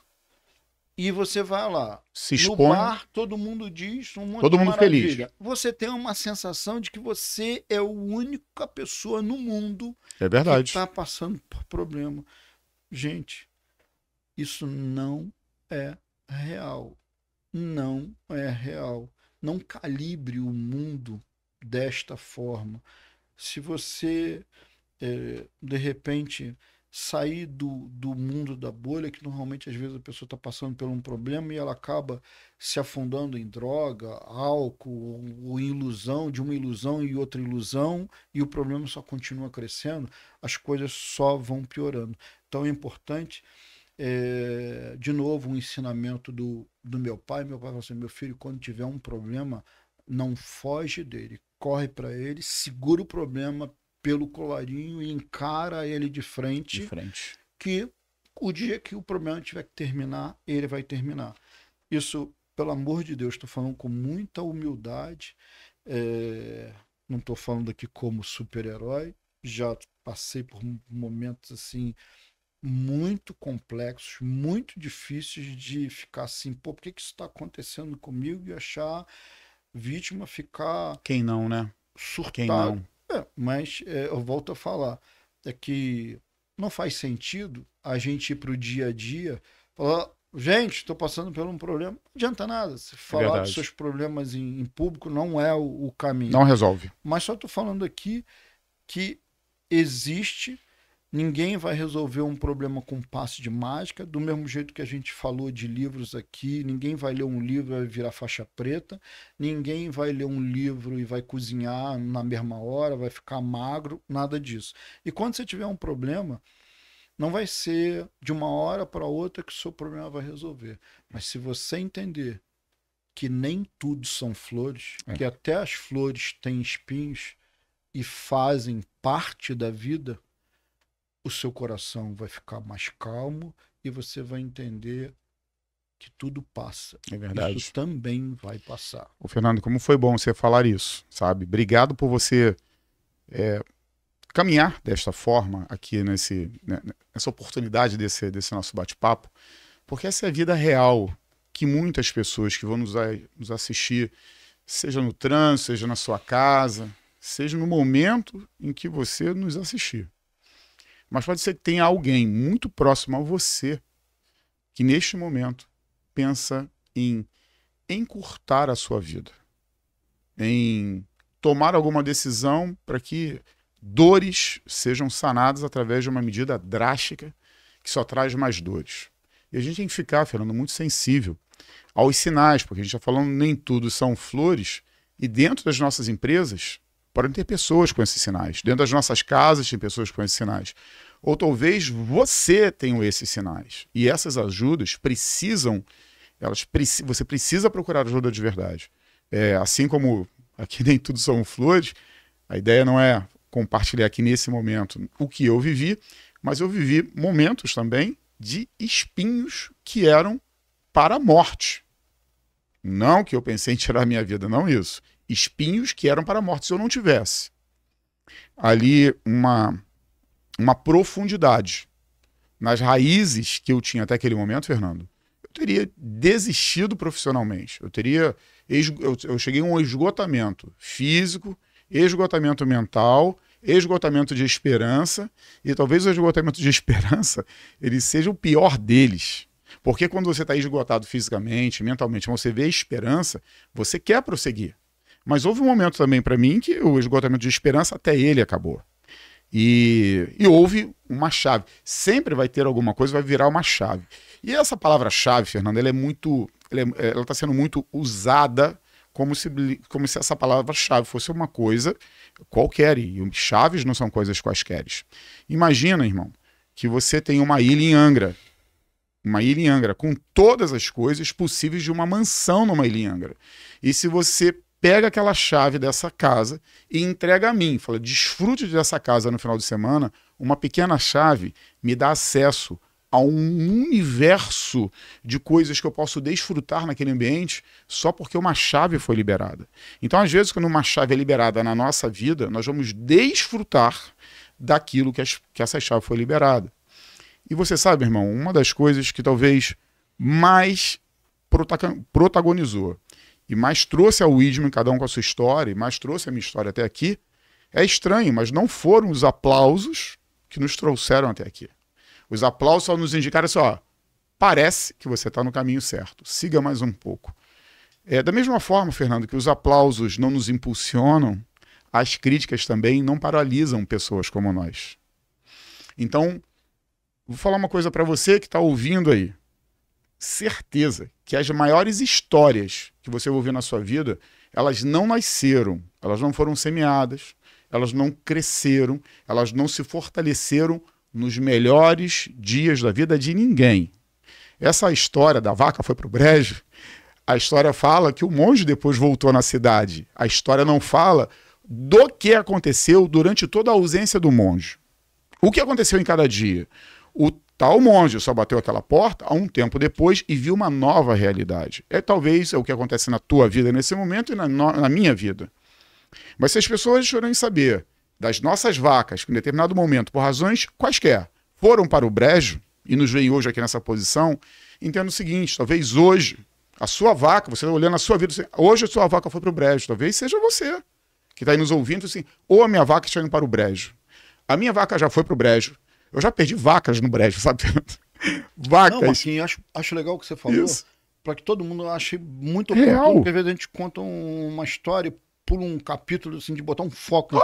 e você vai lá, se expõe, no bar, todo mundo diz um monte todo de mundo maravilha. feliz. Você tem uma sensação de que você é a única pessoa no mundo que está passando por problema. Gente, isso não é real. Não é real. Não calibre o mundo desta forma. Se você, de repente, sair do mundo da bolha, que normalmente às vezes a pessoa está passando por um problema e ela acaba se afundando em droga, álcool, ou ilusão, de uma ilusão e outra ilusão, e o problema só continua crescendo, as coisas só vão piorando. Então é importante, de novo, um ensinamento do meu pai. Meu pai falou assim, meu filho, quando tiver um problema, não foge dele, corre para ele, segura o problema pelo colarinho e encara ele de frente, que o dia que o problema tiver que terminar, ele vai terminar. Isso, pelo amor de Deus, estou falando com muita humildade, não estou falando aqui como super-herói, já passei por momentos assim muito complexos, muito difíceis de ficar assim, por que isso está acontecendo comigo, e achar vítima, ficar... Quem não, né? Surtado. Quem não? Mas eu volto a falar, é que não faz sentido a gente ir para o dia a dia, falar, gente, estou passando por um problema, não adianta nada, se falar dos seus problemas em público não é o caminho. Não resolve. Mas só estou falando aqui que existe... Ninguém vai resolver um problema com passe de mágica, do mesmo jeito que a gente falou de livros aqui. Ninguém vai ler um livro e vai virar faixa preta, ninguém vai ler um livro e vai cozinhar na mesma hora, vai ficar magro, nada disso. E quando você tiver um problema, não vai ser de uma hora para outra que o seu problema vai resolver. Mas se você entender que nem tudo são flores, que até as flores têm espinhos e fazem parte da vida, o seu coração vai ficar mais calmo e você vai entender que tudo passa. É verdade. Isso também vai passar. Ô, Fernando, como foi bom você falar isso, sabe? Obrigado por você caminhar desta forma aqui nessa oportunidade desse nosso bate-papo, porque essa é a vida real que muitas pessoas que vão nos assistir, seja no trânsito, seja na sua casa, seja no momento em que você nos assistir. Mas pode ser que tenha alguém muito próximo a você que neste momento pensa em encurtar a sua vida, em tomar alguma decisão para que dores sejam sanadas através de uma medida drástica que só traz mais dores. E a gente tem que ficar, Fernando, muito sensível aos sinais, porque a gente está falando nem tudo são flores, e dentro das nossas empresas podem ter pessoas com esses sinais. Dentro das nossas casas tem pessoas com esses sinais. Ou talvez você tenha esses sinais. E essas ajudas você precisa procurar ajuda de verdade. Assim como aqui nem tudo são flores, a ideia não é compartilhar aqui nesse momento o que eu vivi, mas eu vivi momentos também de espinhos que eram para a morte. Não que eu pensei em tirar a minha vida, não isso. Espinhos que eram para a morte. Se eu não tivesse ali uma profundidade nas raízes que eu tinha até aquele momento, Fernando, eu teria desistido profissionalmente. Eu cheguei a um esgotamento físico, esgotamento mental, esgotamento de esperança, e talvez o esgotamento de esperança ele seja o pior deles. Porque quando você está esgotado fisicamente, mentalmente, você vê a esperança, você quer prosseguir. Mas houve um momento também para mim que o esgotamento de esperança até ele acabou. E houve uma chave. Sempre vai ter alguma coisa, vai virar uma chave. E essa palavra-chave, Fernando, ela está sendo muito usada como se essa palavra-chave fosse uma coisa qualquer. E chaves não são coisas quaisquer. Imagina, irmão, que você tem uma ilha em Angra. Uma ilha em Angra, com todas as coisas possíveis de uma mansão numa ilha em Angra. E se você pega aquela chave dessa casa e entrega a mim, fala, desfrute dessa casa no final de semana, uma pequena chave me dá acesso a um universo de coisas que eu posso desfrutar naquele ambiente só porque uma chave foi liberada. Então, às vezes, quando uma chave é liberada na nossa vida, nós vamos desfrutar daquilo que essa chave foi liberada. E você sabe, irmão, uma das coisas que talvez mais protagonizou e mais trouxe ao Wisdom, cada um com a sua história, e mais trouxe a minha história até aqui, é estranho, mas não foram os aplausos que nos trouxeram até aqui. Os aplausos só nos indicaram assim, ó, parece que você está no caminho certo, siga mais um pouco. Da mesma forma, Fernando, que os aplausos não nos impulsionam, as críticas também não paralisam pessoas como nós. Então, vou falar uma coisa para você que está ouvindo aí. Certeza que as maiores histórias que você ouviu na sua vida, elas não nasceram, elas não foram semeadas, elas não cresceram, elas não se fortaleceram nos melhores dias da vida de ninguém. Essa história da vaca foi para o brejo, a história fala que o monge depois voltou na cidade. A história não fala do que aconteceu durante toda a ausência do monge. O que aconteceu em cada dia? O tal monge só bateu aquela porta há um tempo depois e viu uma nova realidade. Talvez é o que acontece na tua vida nesse momento e na minha vida. Mas se as pessoas forem saber das nossas vacas, que em determinado momento, por razões quaisquer, foram para o brejo e nos veem hoje aqui nessa posição, entenda o seguinte, talvez hoje a sua vaca, você olhando a sua vida, hoje a sua vaca foi para o brejo, talvez seja você que está aí nos ouvindo assim, ou a minha vaca está indo para o brejo. A minha vaca já foi para o brejo. Eu já perdi vacas no brejo, sabe? Vacas. Não, Marquinhos, acho legal o que você falou, para que todo mundo ache muito oportuno, porque às vezes a gente conta uma história por um capítulo assim, de botar um foco.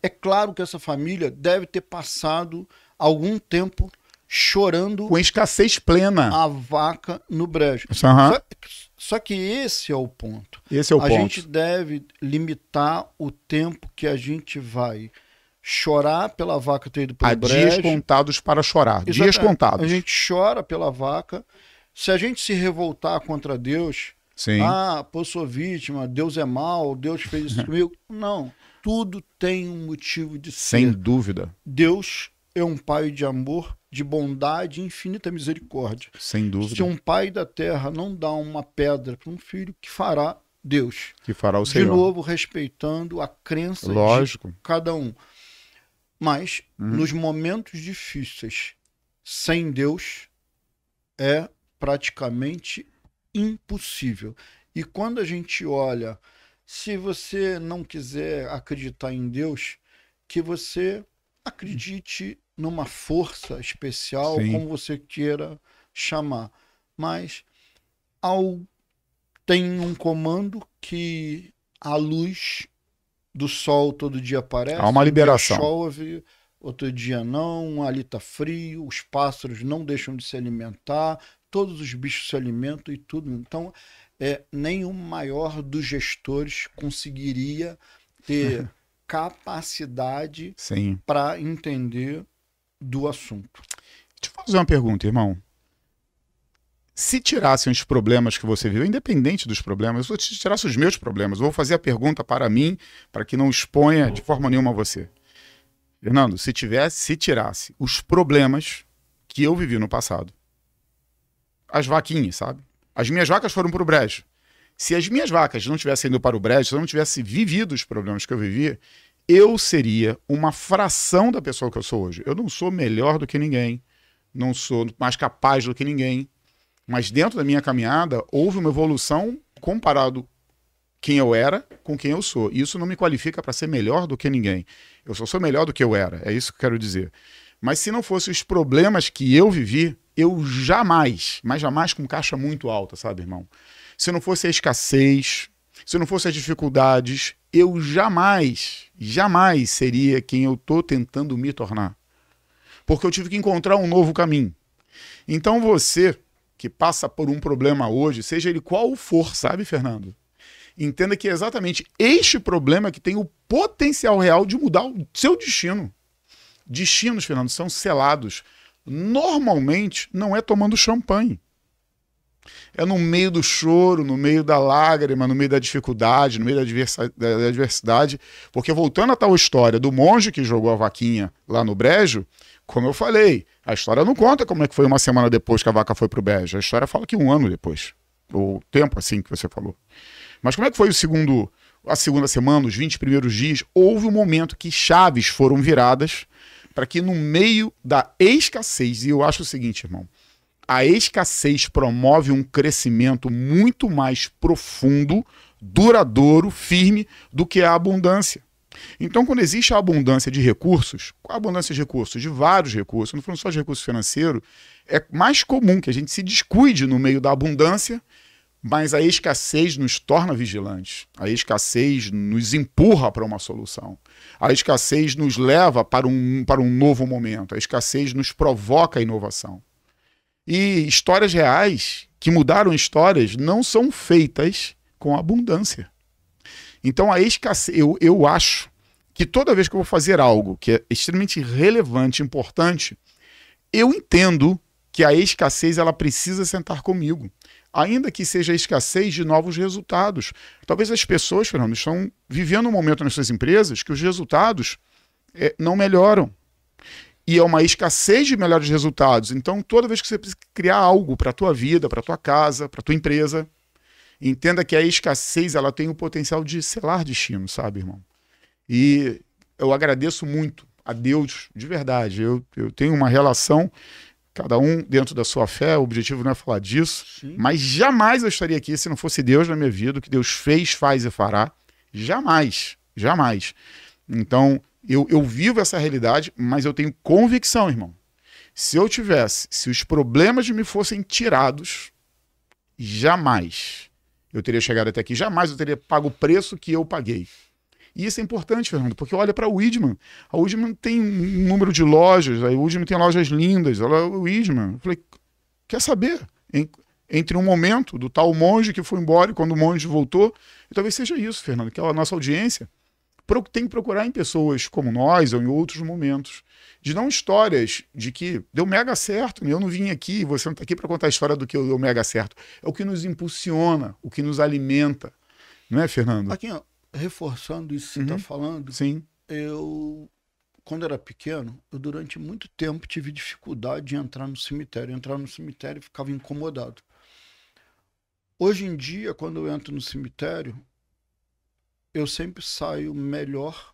É claro que essa família deve ter passado algum tempo chorando com escassez plena a vaca no brejo. Só que esse é o ponto. A gente deve limitar o tempo que a gente vai chorar pela vaca ter ido pelo brejo. Dias contados para chorar. Exatamente. Dias contados. A gente chora pela vaca. Se a gente se revoltar contra Deus, sim. Pô, sou vítima, Deus é mau, Deus fez isso comigo. Não. Tudo tem um motivo de ser. Sem dúvida. Deus é um pai de amor, de bondade e infinita misericórdia. Sem dúvida. Se um pai da terra não dá uma pedra para um filho, que fará Deus? Que fará o Senhor. De novo, respeitando a crença Lógico. de cada um. Mas, nos momentos difíceis, sem Deus, é praticamente impossível. E quando a gente olha, se você não quiser acreditar em Deus, que você acredite numa força especial, sim, como você queira chamar. Mas tem um comando que a luz do sol todo dia aparece. Há uma liberação. Um dia chove, outro dia não, ali está frio, os pássaros não deixam de se alimentar, todos os bichos se alimentam e tudo. Então, nem o maior dos gestores conseguiria ter capacidade para entender do assunto. Deixa eu fazer uma pergunta, irmão. Se tirassem os problemas que você viu, independente dos problemas, eu tirasse os meus problemas, eu vou fazer a pergunta para mim, para que não exponha de forma nenhuma você. Fernando, se tirasse os problemas que eu vivi no passado, as vaquinhas, sabe? As minhas vacas foram para o brejo. Se as minhas vacas não tivessem ido para o brejo, se eu não tivesse vivido os problemas que eu vivi, eu seria uma fração da pessoa que eu sou hoje. Eu não sou melhor do que ninguém, não sou mais capaz do que ninguém, mas dentro da minha caminhada houve uma evolução comparado quem eu era com quem eu sou. E isso não me qualifica para ser melhor do que ninguém. Eu só sou melhor do que eu era, é isso que eu quero dizer. Mas se não fossem os problemas que eu vivi, eu jamais, mas jamais com caixa muito alta, sabe, irmão? Se não fosse a escassez, se não fosse as dificuldades, eu jamais seria quem eu estou tentando me tornar. Porque eu tive que encontrar um novo caminho. Então você que passa por um problema hoje, seja ele qual for, sabe, Fernando? Entenda que é exatamente este problema que tem o potencial real de mudar o seu destino. Destinos, Fernando, são selados. Normalmente não é tomando champanhe. É no meio do choro, no meio da lágrima, no meio da dificuldade, no meio da adversidade. Porque voltando a tal história do monge que jogou a vaquinha lá no brejo, como eu falei, a história não conta como é que foi uma semana depois que a vaca foi pro brejo. A história fala que 1 ano depois. Ou tempo assim que você falou. Mas como é que foi a segunda semana, os 20 primeiros dias? Houve um momento que chaves foram viradas para que no meio da escassez, e eu acho o seguinte, irmão, a escassez promove um crescimento muito mais profundo, duradouro, firme, do que a abundância. Então, quando existe a abundância de recursos, qual a abundância de recursos? De vários recursos, não falando só de recursos financeiros, é mais comum que a gente se descuide no meio da abundância, mas a escassez nos torna vigilantes. A escassez nos empurra para uma solução. A escassez nos leva para um novo momento. A escassez nos provoca a inovação. E histórias reais que mudaram histórias não são feitas com abundância. Então a escassez, eu acho que toda vez que eu vou fazer algo que é extremamente relevante, importante, eu entendo que a escassez ela precisa sentar comigo. Ainda que seja a escassez de novos resultados. Talvez as pessoas, Fernando, estão vivendo um momento nas suas empresas que os resultados não melhoram. E é uma escassez de melhores resultados. Então, toda vez que você precisa criar algo para a tua vida, para a tua casa, para a tua empresa, entenda que a escassez ela tem o potencial de selar destino, sabe, irmão? E eu agradeço muito a Deus, de verdade. Eu tenho uma relação, cada um dentro da sua fé, o objetivo não é falar disso, sim, mas jamais eu estaria aqui se não fosse Deus na minha vida, o que Deus fez, faz e fará. Jamais, jamais. Então, eu vivo essa realidade, mas eu tenho convicção, irmão. Se os problemas me fossem tirados, jamais eu teria chegado até aqui, jamais eu teria pago o preço que eu paguei. E isso é importante, Fernando, porque olha para o Widman. A Widman tem um número de lojas, a Widman tem lojas lindas. Olha o Widman. Eu falei, quer saber? Entre um momento do tal monge que foi embora e quando o monge voltou, e talvez seja isso, Fernando, que a nossa audiência tem que procurar em pessoas como nós ou em outros momentos, de não histórias de que deu mega certo, eu não vim aqui, você não está aqui para contar a história do que deu mega certo. É o que nos impulsiona, o que nos alimenta. Não é, Fernando? Aqui, ó, reforçando isso que você está falando, sim. Quando era pequeno, eu durante muito tempo tive dificuldade de entrar no cemitério. Entrar no cemitério e ficava incomodado. Hoje em dia, quando eu entro no cemitério, eu sempre saio melhor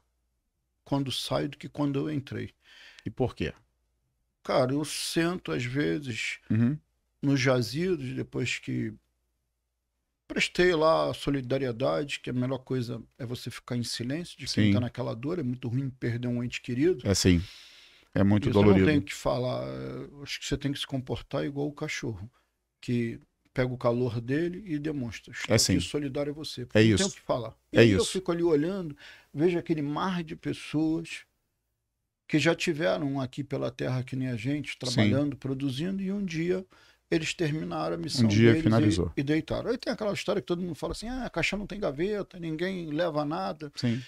quando saio do que quando eu entrei. E por quê? Cara, eu sento às vezes nos jazidos, depois que prestei lá a solidariedade, que a melhor coisa é você ficar em silêncio de quem está naquela dor. É muito ruim perder um ente querido. É sim. É muito isso dolorido. Eu não tenho que falar. Acho que você tem que se comportar igual o cachorro, que pega o calor dele e demonstra. Estou aqui solidário a você. É isso. Não tenho o que falar. E aí eu fico ali olhando, vejo aquele mar de pessoas que já tiveram aqui pela terra que nem a gente, trabalhando, produzindo, e um dia eles terminaram a missão deles finalizou. E deitaram. Aí tem aquela história que todo mundo fala assim, a caixa não tem gaveta, ninguém leva nada. Sim.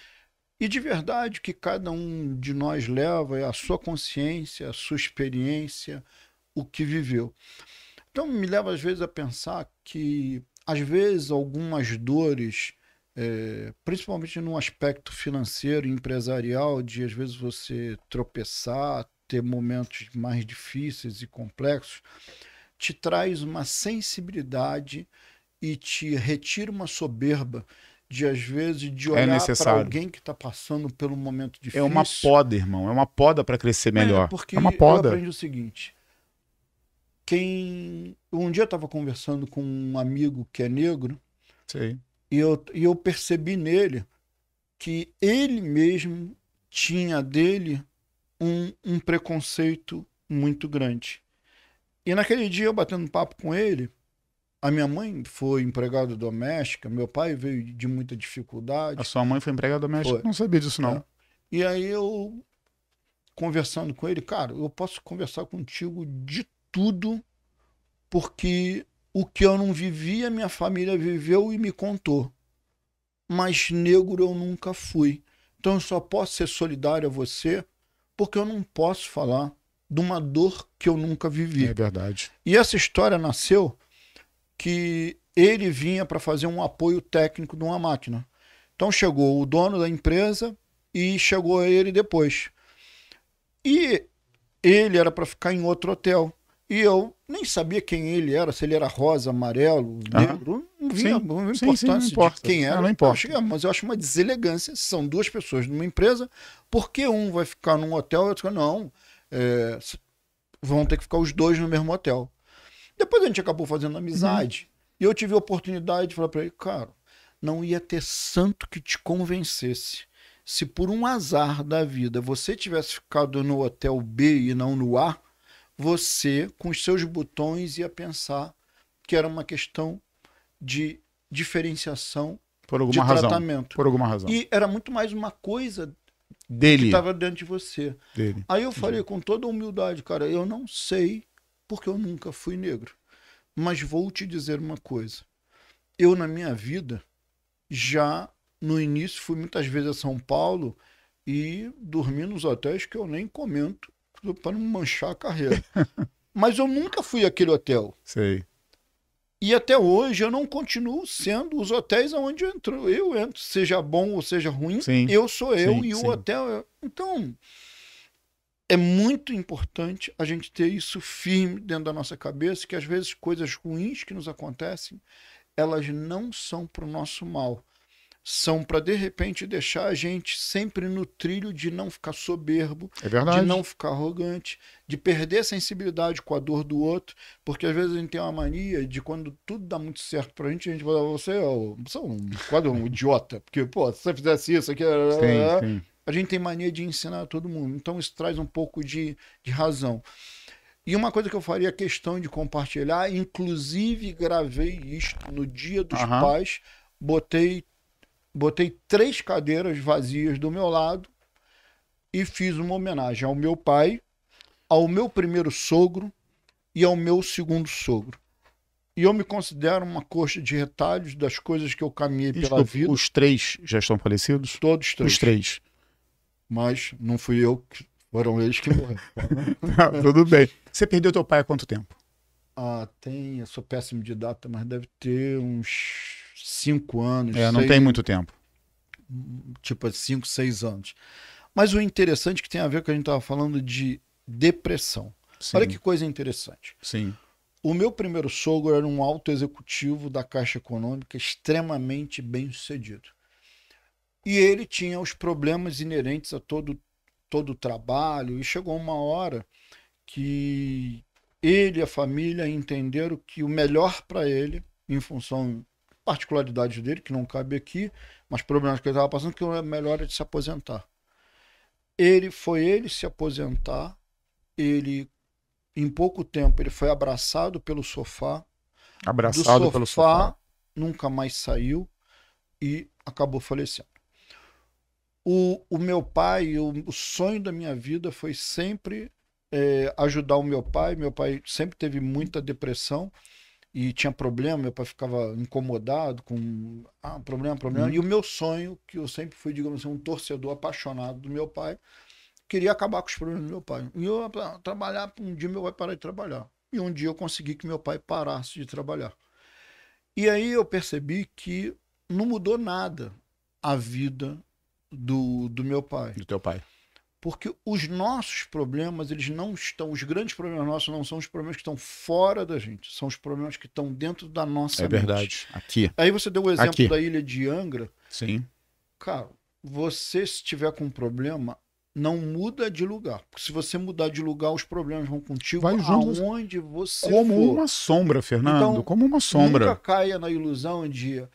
E de verdade que cada um de nós leva é a sua consciência, a sua experiência, o que viveu. Então me leva às vezes a pensar que às vezes algumas dores, principalmente no aspecto financeiro e empresarial, de às vezes você tropeçar, ter momentos mais difíceis e complexos, te traz uma sensibilidade e te retira uma soberba de, às vezes, de olhar para alguém que está passando por um momento difícil. É uma poda, irmão. É uma poda para crescer melhor. Porque é uma poda. Eu aprendi o seguinte. Um dia eu estava conversando com um amigo que é negro. Sim. E eu percebi nele que ele mesmo tinha dele um preconceito muito grande. E naquele dia, eu batendo papo com ele, A minha mãe foi empregada doméstica, meu pai veio de muita dificuldade. A sua mãe foi empregada doméstica? Não sabia disso, não. É. E aí eu, conversando com ele, cara, eu posso conversar contigo de tudo, porque o que eu não vivi, a minha família viveu e me contou. Mas negro eu nunca fui. Então eu só posso ser solidário a você, porque eu não posso falar de uma dor que eu nunca vivi. É verdade. E essa história nasceu que ele vinha para fazer um apoio técnico de uma máquina. Então chegou o dono da empresa e chegou ele depois. E ele era para ficar em outro hotel. E eu nem sabia quem ele era, se ele era rosa, amarelo, negro. Não vinha importância não importa. de quem era. Não importa. Mas eu acho uma deselegância. São duas pessoas numa empresa, porque um vai ficar num hotel e o outro não. Vão ter que ficar os dois no mesmo hotel. Depois a gente acabou fazendo amizade. E eu tive a oportunidade de falar para ele, cara, não ia ter santo que te convencesse. Se por um azar da vida você tivesse ficado no hotel B e não no A, você, com os seus botões, ia pensar que era uma questão de diferenciação de tratamento. Por alguma razão. E era muito mais uma coisa dele, que estava dentro de você. Dele. Aí eu falei com toda humildade, cara, eu não sei porque eu nunca fui negro. Mas vou te dizer uma coisa. Eu, na minha vida, já no início fui muitas vezes a São Paulo e dormi nos hotéis que eu nem comento para não manchar a carreira. Mas eu nunca fui àquele hotel. Sei. E até hoje eu não continuo sendo os hotéis onde eu entro, seja bom ou seja ruim, sim. Eu sou eu sim, e sim. o hotel. Então, é muito importante a gente ter isso firme dentro da nossa cabeça, que às vezes coisas ruins que nos acontecem, elas não são para o nosso mal. São para, de repente, deixar a gente sempre no trilho de não ficar soberbo, de não ficar arrogante, de perder a sensibilidade com a dor do outro, porque às vezes a gente tem uma mania de quando tudo dá muito certo pra gente fala, você é quase um idiota, porque, pô, se você fizesse isso aqui... Sim. A gente tem mania de ensinar a todo mundo. Então isso traz um pouco de razão. E uma coisa que eu faria questão de compartilhar, inclusive gravei isto no Dia dos Pais, botei 3 cadeiras vazias do meu lado e fiz uma homenagem ao meu pai, ao meu primeiro sogro e ao meu segundo sogro. E eu me considero uma coxa de retalhos das coisas que eu caminhei pela vida. Os 3 já estão falecidos? Todos 3. Os 3. Mas não fui eu, foram eles que morreram. Tudo bem. Você perdeu teu pai há quanto tempo? Eu sou péssimo de data, mas deve ter uns 5 anos. Não tem muito tempo. Tipo 5, 6 anos. Mas o interessante é que tem a ver com o que a gente estava falando de depressão. Sim. Olha que coisa interessante. Sim. O meu primeiro sogro era um alto executivo da Caixa Econômica, extremamente bem sucedido. E ele tinha os problemas inerentes a todo o trabalho, e chegou uma hora que ele e a família entenderam que o melhor para ele, em função de particularidades dele, que não cabe aqui, mas problemas que ele estava passando, que o melhor era de se aposentar. Ele se aposentar, em pouco tempo, ele foi abraçado pelo sofá. Pelo sofá, nunca mais saiu e acabou falecendo. O meu pai, o sonho da minha vida foi sempre ajudar o meu pai. Meu pai sempre teve muita depressão e tinha problema. Meu pai ficava incomodado com problema. E o meu sonho, que eu sempre fui, digamos assim, um torcedor apaixonado do meu pai, queria acabar com os problemas do meu pai. E eu trabalhar, um dia meu pai parar de trabalhar. E um dia eu consegui que meu pai parasse de trabalhar. E aí eu percebi que não mudou nada a vida do meu pai. Do teu pai. Porque os nossos problemas, eles não estão... Os grandes problemas nossos não são os problemas que estão fora da gente. São os problemas que estão dentro da nossa mente. É verdade. Aqui. Aí você deu o exemplo da ilha de Angra. Sim. Cara, você se tiver com um problema, não muda de lugar. Porque se você mudar de lugar, os problemas vão contigo aonde você Como for. uma sombra, Fernando. Então, como uma sombra. Nunca caia na ilusão de...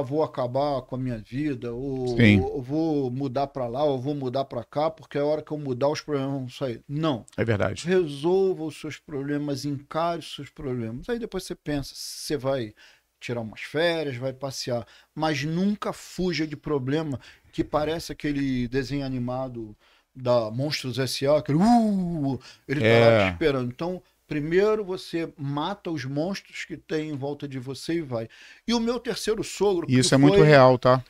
vou acabar com a minha vida, ou Sim. vou mudar para lá, ou vou mudar para cá, porque a hora que eu mudar os problemas vão sair. Não. É verdade. Resolva os seus problemas, encare os seus problemas. Aí depois você pensa, você vai tirar umas férias, vai passear, mas nunca fuja de problema que parece aquele desenho animado da Monstros S.A., aquele ele tá lá te esperando. Então, primeiro você mata os monstros que tem em volta de você e vai. E o meu terceiro sogro... Isso é muito real, tá?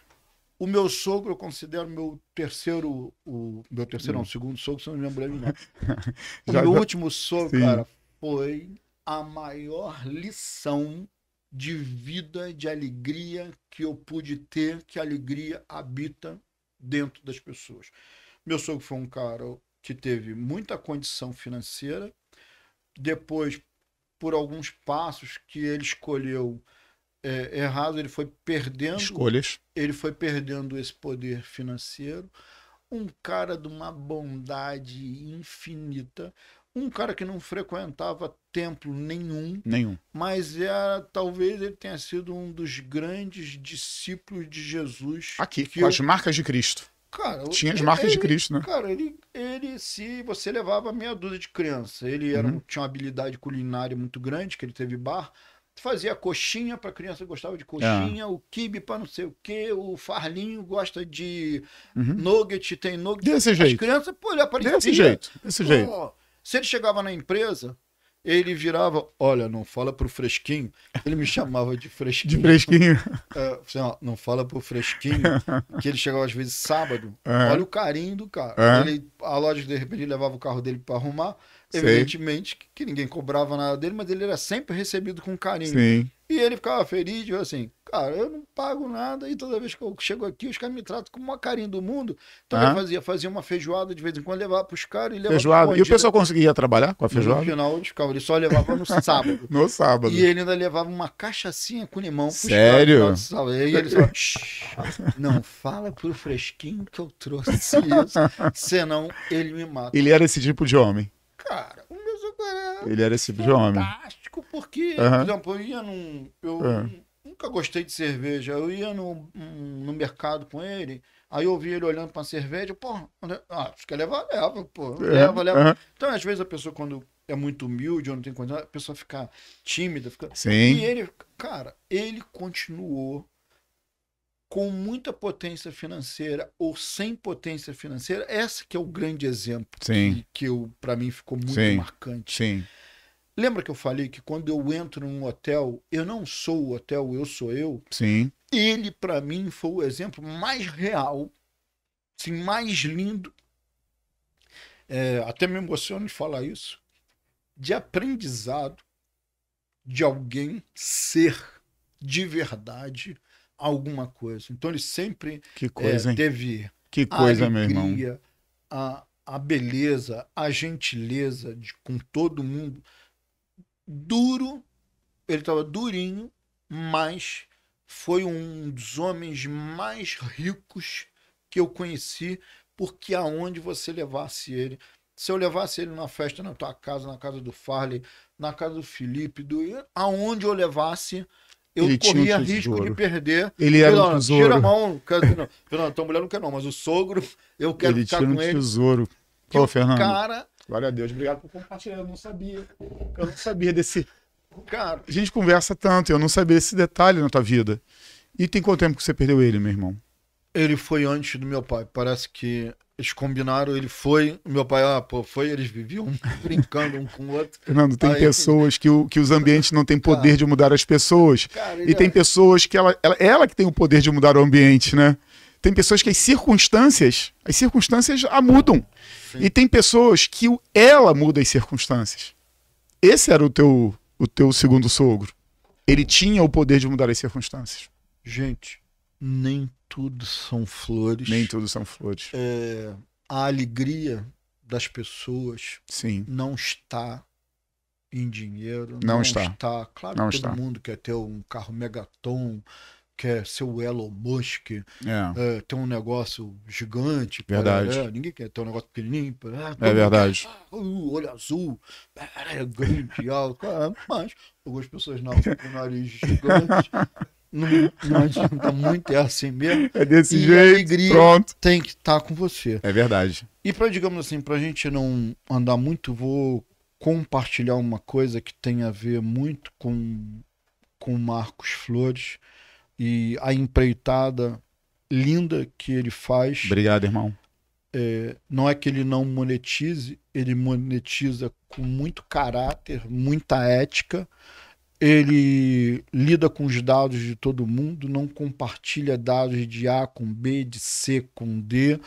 O meu sogro, eu considero meu terceiro... Meu terceiro não, segundo sogro, se não me lembro bem, não. O meu último sogro, sim, cara, foi a maior lição de vida, de alegria que eu pude ter, que a alegria habita dentro das pessoas. Meu sogro foi um cara que teve muita condição financeira, depois, por alguns passos que ele escolheu errado, ele foi perdendo escolhas. Ele foi perdendo esse poder financeiro. Um cara de uma bondade infinita, um cara que não frequentava templo nenhum, mas talvez ele tenha sido um dos grandes discípulos de Jesus. Aqui, com as marcas de Cristo. Cara, tinha as marcas de Cristo, né? Cara, ele se você levava meia dúzia de criança, ele tinha uma habilidade culinária muito grande, que ele teve bar, fazia coxinha para criança, gostava de coxinha, o quibe para não sei o que, o farlinho gosta de nugget, tem nugget. Desse jeito. As crianças, pô, ele aparecia. Desse jeito. Se ele chegava na empresa, ele virava, olha, não fala pro Fresquinho. Ele me chamava de Fresquinho. De Fresquinho. Não fala pro Fresquinho, que ele chegava às vezes sábado. Olha o carinho do cara. A loja, de repente, ele levava o carro dele para arrumar. Evidentemente que ninguém cobrava nada dele, mas ele era sempre recebido com carinho. Sim. E ele ficava feliz, assim, cara, eu não pago nada e toda vez que eu chego aqui, os caras me tratam com o maior carinho do mundo. Então ele fazia uma feijoada de vez em quando, levava pros caras e levava. Feijoada. E o pessoal conseguia trabalhar com a feijoada? No final ele só levava no sábado. No sábado. E ele ainda levava uma cachaçinha com limão pros Sério? caras. Sério? E ele só, não fala pro Fresquinho que eu trouxe isso, senão ele me mata. Ele era esse tipo de homem? Cara, o meu sogro era ele era esse tipo de homem. Fantástico, porque, por exemplo, eu ia nunca gostei de cerveja. Eu ia no mercado com ele, aí eu via ele olhando pra cerveja, pô, você quer levar? Leva, pô. Leva. Então, às vezes, a pessoa, quando é muito humilde ou não tem condição, a pessoa fica tímida. Sim. E ele, cara, ele continuou com muita potência financeira ou sem potência financeira. Esse que é o grande exemplo que para mim ficou muito marcante. Sim. Lembra que eu falei que quando eu entro num hotel, eu não sou o hotel, eu sou eu? Sim. Ele, para mim, foi o exemplo mais real, assim, mais lindo, até me emociono de falar isso, de aprendizado de alguém ser de verdade alguma coisa. Então ele sempre teve que coisa, a alegria, meu irmão. A beleza, a gentileza com todo mundo. Duro, ele estava durinho, mas foi um dos homens mais ricos que eu conheci, porque aonde você levasse ele, se eu levasse ele numa festa na tua casa, na casa do Farley, na casa do Felipe, aonde eu levasse, eu corria risco de perder. Ele era um tesouro. Tira a mão. Não, tua mulher não quer não, mas o sogro, eu quero ficar com ele. Tesouro. Pô, Fernando. Cara... Glória a Deus. Obrigado por compartilhar. Eu não sabia desse... Cara... A gente conversa tanto, eu não sabia desse detalhe na tua vida. E tem quanto tempo que você perdeu ele, meu irmão? Ele foi antes do meu pai. Parece que eles combinaram, ele foi... Meu pai, eles viviam brincando um com o outro. Fernando, tem pessoas que os ambientes não têm poder de mudar as pessoas. E tem pessoas que ela que tem o poder de mudar o ambiente, né? Tem pessoas que as circunstâncias a mudam. Sim. E tem pessoas que ela muda as circunstâncias. Esse era o teu segundo sogro. Ele tinha o poder de mudar as circunstâncias. Gente, nem tudo são flores. Nem tudo são flores. A alegria das pessoas não está em dinheiro. Não está. Claro não que está. Todo mundo quer ter um carro Megaton, quer ser o Elon Musk, ter um negócio gigante. Verdade. Ninguém quer ter um negócio pequenininho. É verdade. Olho azul, grande, alto. Mas algumas pessoas nascem com o nariz gigante não adianta muito, é assim mesmo. É desse E a jeito, alegria pronto. tem que estar com você. É verdade. E para, digamos assim, para a gente não andar muito, vou compartilhar uma coisa que tem a ver muito com Marcos Flores e a empreitada linda que ele faz. Obrigado, irmão. Não é que ele não monetize, ele monetiza com muito caráter, muita ética. Ele lida com os dados de todo mundo, não compartilha dados de A com B, de C com D.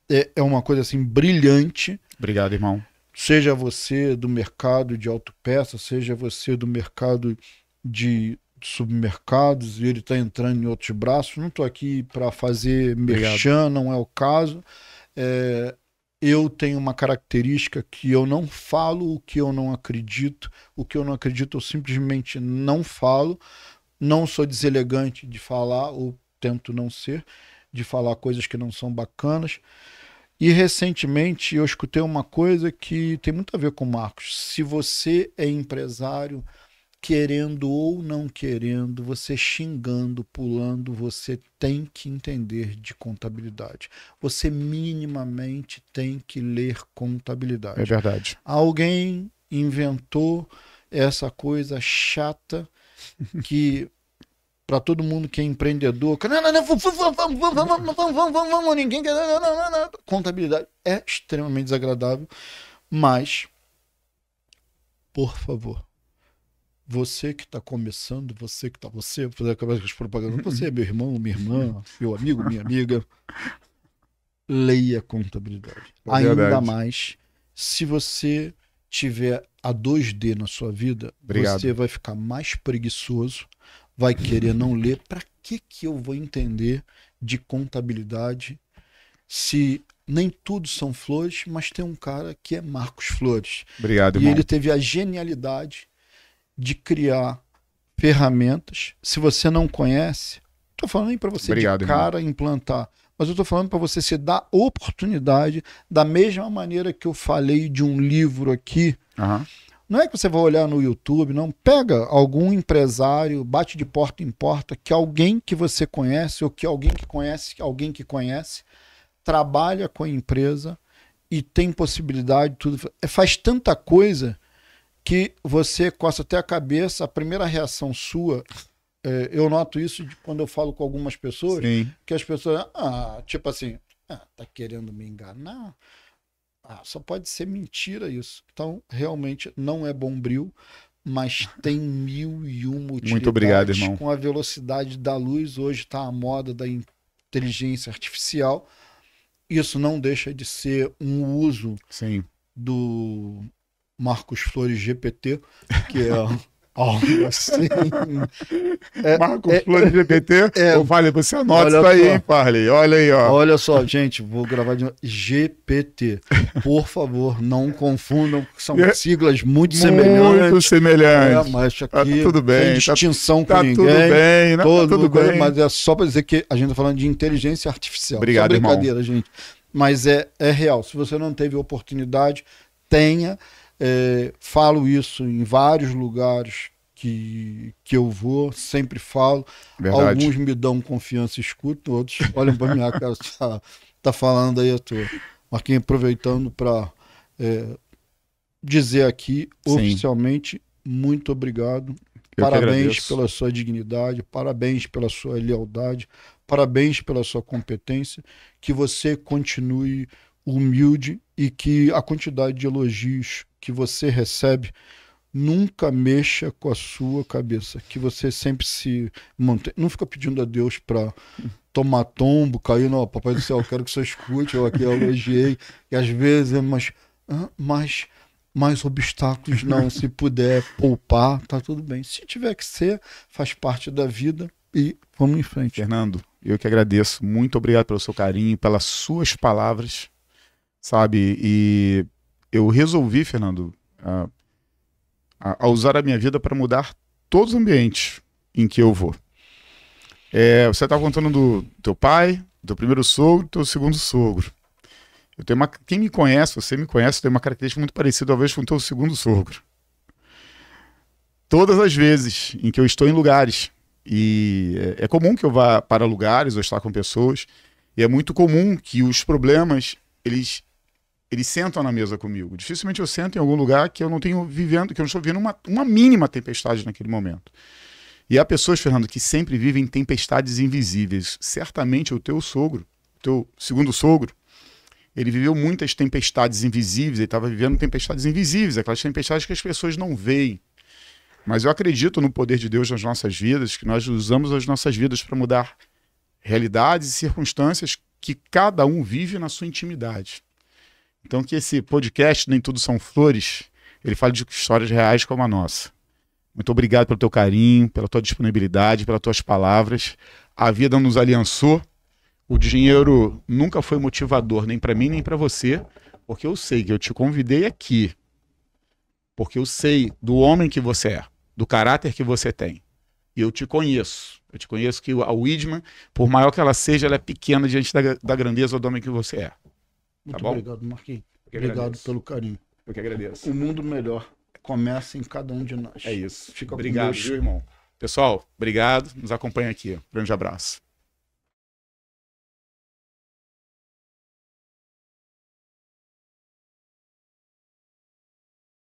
É uma coisa assim brilhante. Obrigado, irmão. Seja você do mercado de autopeça, seja você do mercado de submercados, e ele está entrando em outros braços. Não estou aqui para fazer merchan, não é o caso. Eu tenho uma característica que eu não falo o que eu não acredito. O que eu não acredito eu simplesmente não falo. Não sou deselegante de falar, ou tento não ser, de falar coisas que não são bacanas. E recentemente eu escutei uma coisa que tem muito a ver com o Marcos. Se você é empresário, querendo ou não querendo, você xingando, pulando, você tem que entender de contabilidade. Você minimamente tem que ler contabilidade. É verdade. Alguém inventou essa coisa chata que para todo mundo que é empreendedor, vamos, ninguém quer. Contabilidade é extremamente desagradável, mas, por favor, você que está começando, você, vou fazer aquelas propagandas, você é meu irmão, minha irmã, meu amigo, minha amiga, leia contabilidade. Ainda mais, se você tiver a 2D na sua vida, você vai ficar mais preguiçoso, vai querer não ler. Para que eu vou entender de contabilidade se nem tudo são flores, mas tem um cara que é Marcos Flores. Obrigado, irmão. E ele teve a genialidade de criar ferramentas. Se você não conhece, estou falando nem para você de cara implantar, mas eu estou falando para você se dar oportunidade, da mesma maneira que eu falei de um livro aqui. Não é que você vai olhar no YouTube, não. Pega algum empresário, bate de porta em porta, que alguém que você conhece, ou que alguém que conhece, trabalha com a empresa e tem possibilidade, tudo. Faz tanta coisa que você coça até a cabeça. A primeira reação sua, eu noto isso quando eu falo com algumas pessoas, Sim. que as pessoas, tipo assim, tá querendo me enganar? Só pode ser mentira isso. Então, realmente, não é Bombril, mas tem 1001 utilidades. Muito obrigado, irmão. Com a velocidade da luz, hoje está a moda da inteligência artificial. Isso não deixa de ser um uso do Marcos Flores GPT, que é algo assim. Marcos Flores GPT? Vale, você anota isso aí, hein, Farley? Olha aí, ó. Olha só, gente, vou gravar de novo. GPT. Por favor, não confundam, são siglas muito semelhantes. Muito semelhantes. Mas aqui tudo bem. Sem distinção com ninguém. Tudo bem, tudo bem. Mas é só para dizer que a gente está falando de inteligência artificial. Obrigado, irmão. Brincadeira, irmão. gente. Mas é real. Se você não teve oportunidade, tenha. Falo isso em vários lugares que eu vou, sempre falo. Verdade. Alguns me dão confiança e escutam, outros olham para minha cara, tá falando aí, eu tô. Marquinhos, aproveitando para dizer aqui, oficialmente, muito obrigado. Parabéns pela sua dignidade, parabéns pela sua lealdade, parabéns pela sua competência, que você continue humilde e que a quantidade de elogios que você recebe nunca mexa com a sua cabeça, que você sempre se mantenha, não fica pedindo a Deus para tomar tombo, cair no Papai do Céu, eu quero que você escute, eu aqui elogiei, e às vezes, mais obstáculos não, se puder poupar, tá tudo bem. Se tiver que ser, faz parte da vida e vamos em frente. Fernando, eu que agradeço, muito obrigado pelo seu carinho, pelas suas palavras, sabe, e eu resolvi, Fernando, a usar a minha vida para mudar todos os ambientes em que eu vou. Você estava contando do teu pai, do teu primeiro sogro, do teu segundo sogro. Quem me conhece, você me conhece, tem uma característica muito parecida, talvez, com o teu segundo sogro. Todas as vezes em que eu estou em lugares E é comum que eu vá para lugares ou estar com pessoas, e é muito comum que os problemas, eles sentam na mesa comigo. Dificilmente eu sento em algum lugar que eu não tenho vivendo, que eu não estou vivendo uma mínima tempestade naquele momento. E há pessoas, Fernando, que sempre vivem tempestades invisíveis. Certamente o teu sogro, teu segundo sogro, ele viveu muitas tempestades invisíveis, ele estava vivendo tempestades invisíveis, aquelas tempestades que as pessoas não veem. Mas eu acredito no poder de Deus nas nossas vidas, que nós usamos as nossas vidas para mudar realidades e circunstâncias que cada um vive na sua intimidade. Então que esse podcast, Nem Tudo São Flores, ele fale de histórias reais como a nossa. Muito obrigado pelo teu carinho, pela tua disponibilidade, pelas tuas palavras. A vida nos aliançou. O dinheiro nunca foi motivador, nem para mim, nem para você, porque eu sei que eu te convidei aqui, porque eu sei do homem que você é, do caráter que você tem. E eu te conheço. Eu te conheço que a Widman, por maior que ela seja, ela é pequena diante da grandeza do homem que você é. Muito bom? obrigado, Marquinhos. Obrigado pelo carinho. Eu que agradeço. O mundo melhor começa em cada um de nós. É isso. Fica obrigado, com Deus. viu, irmão? Pessoal, obrigado. Nos acompanha aqui. Grande abraço.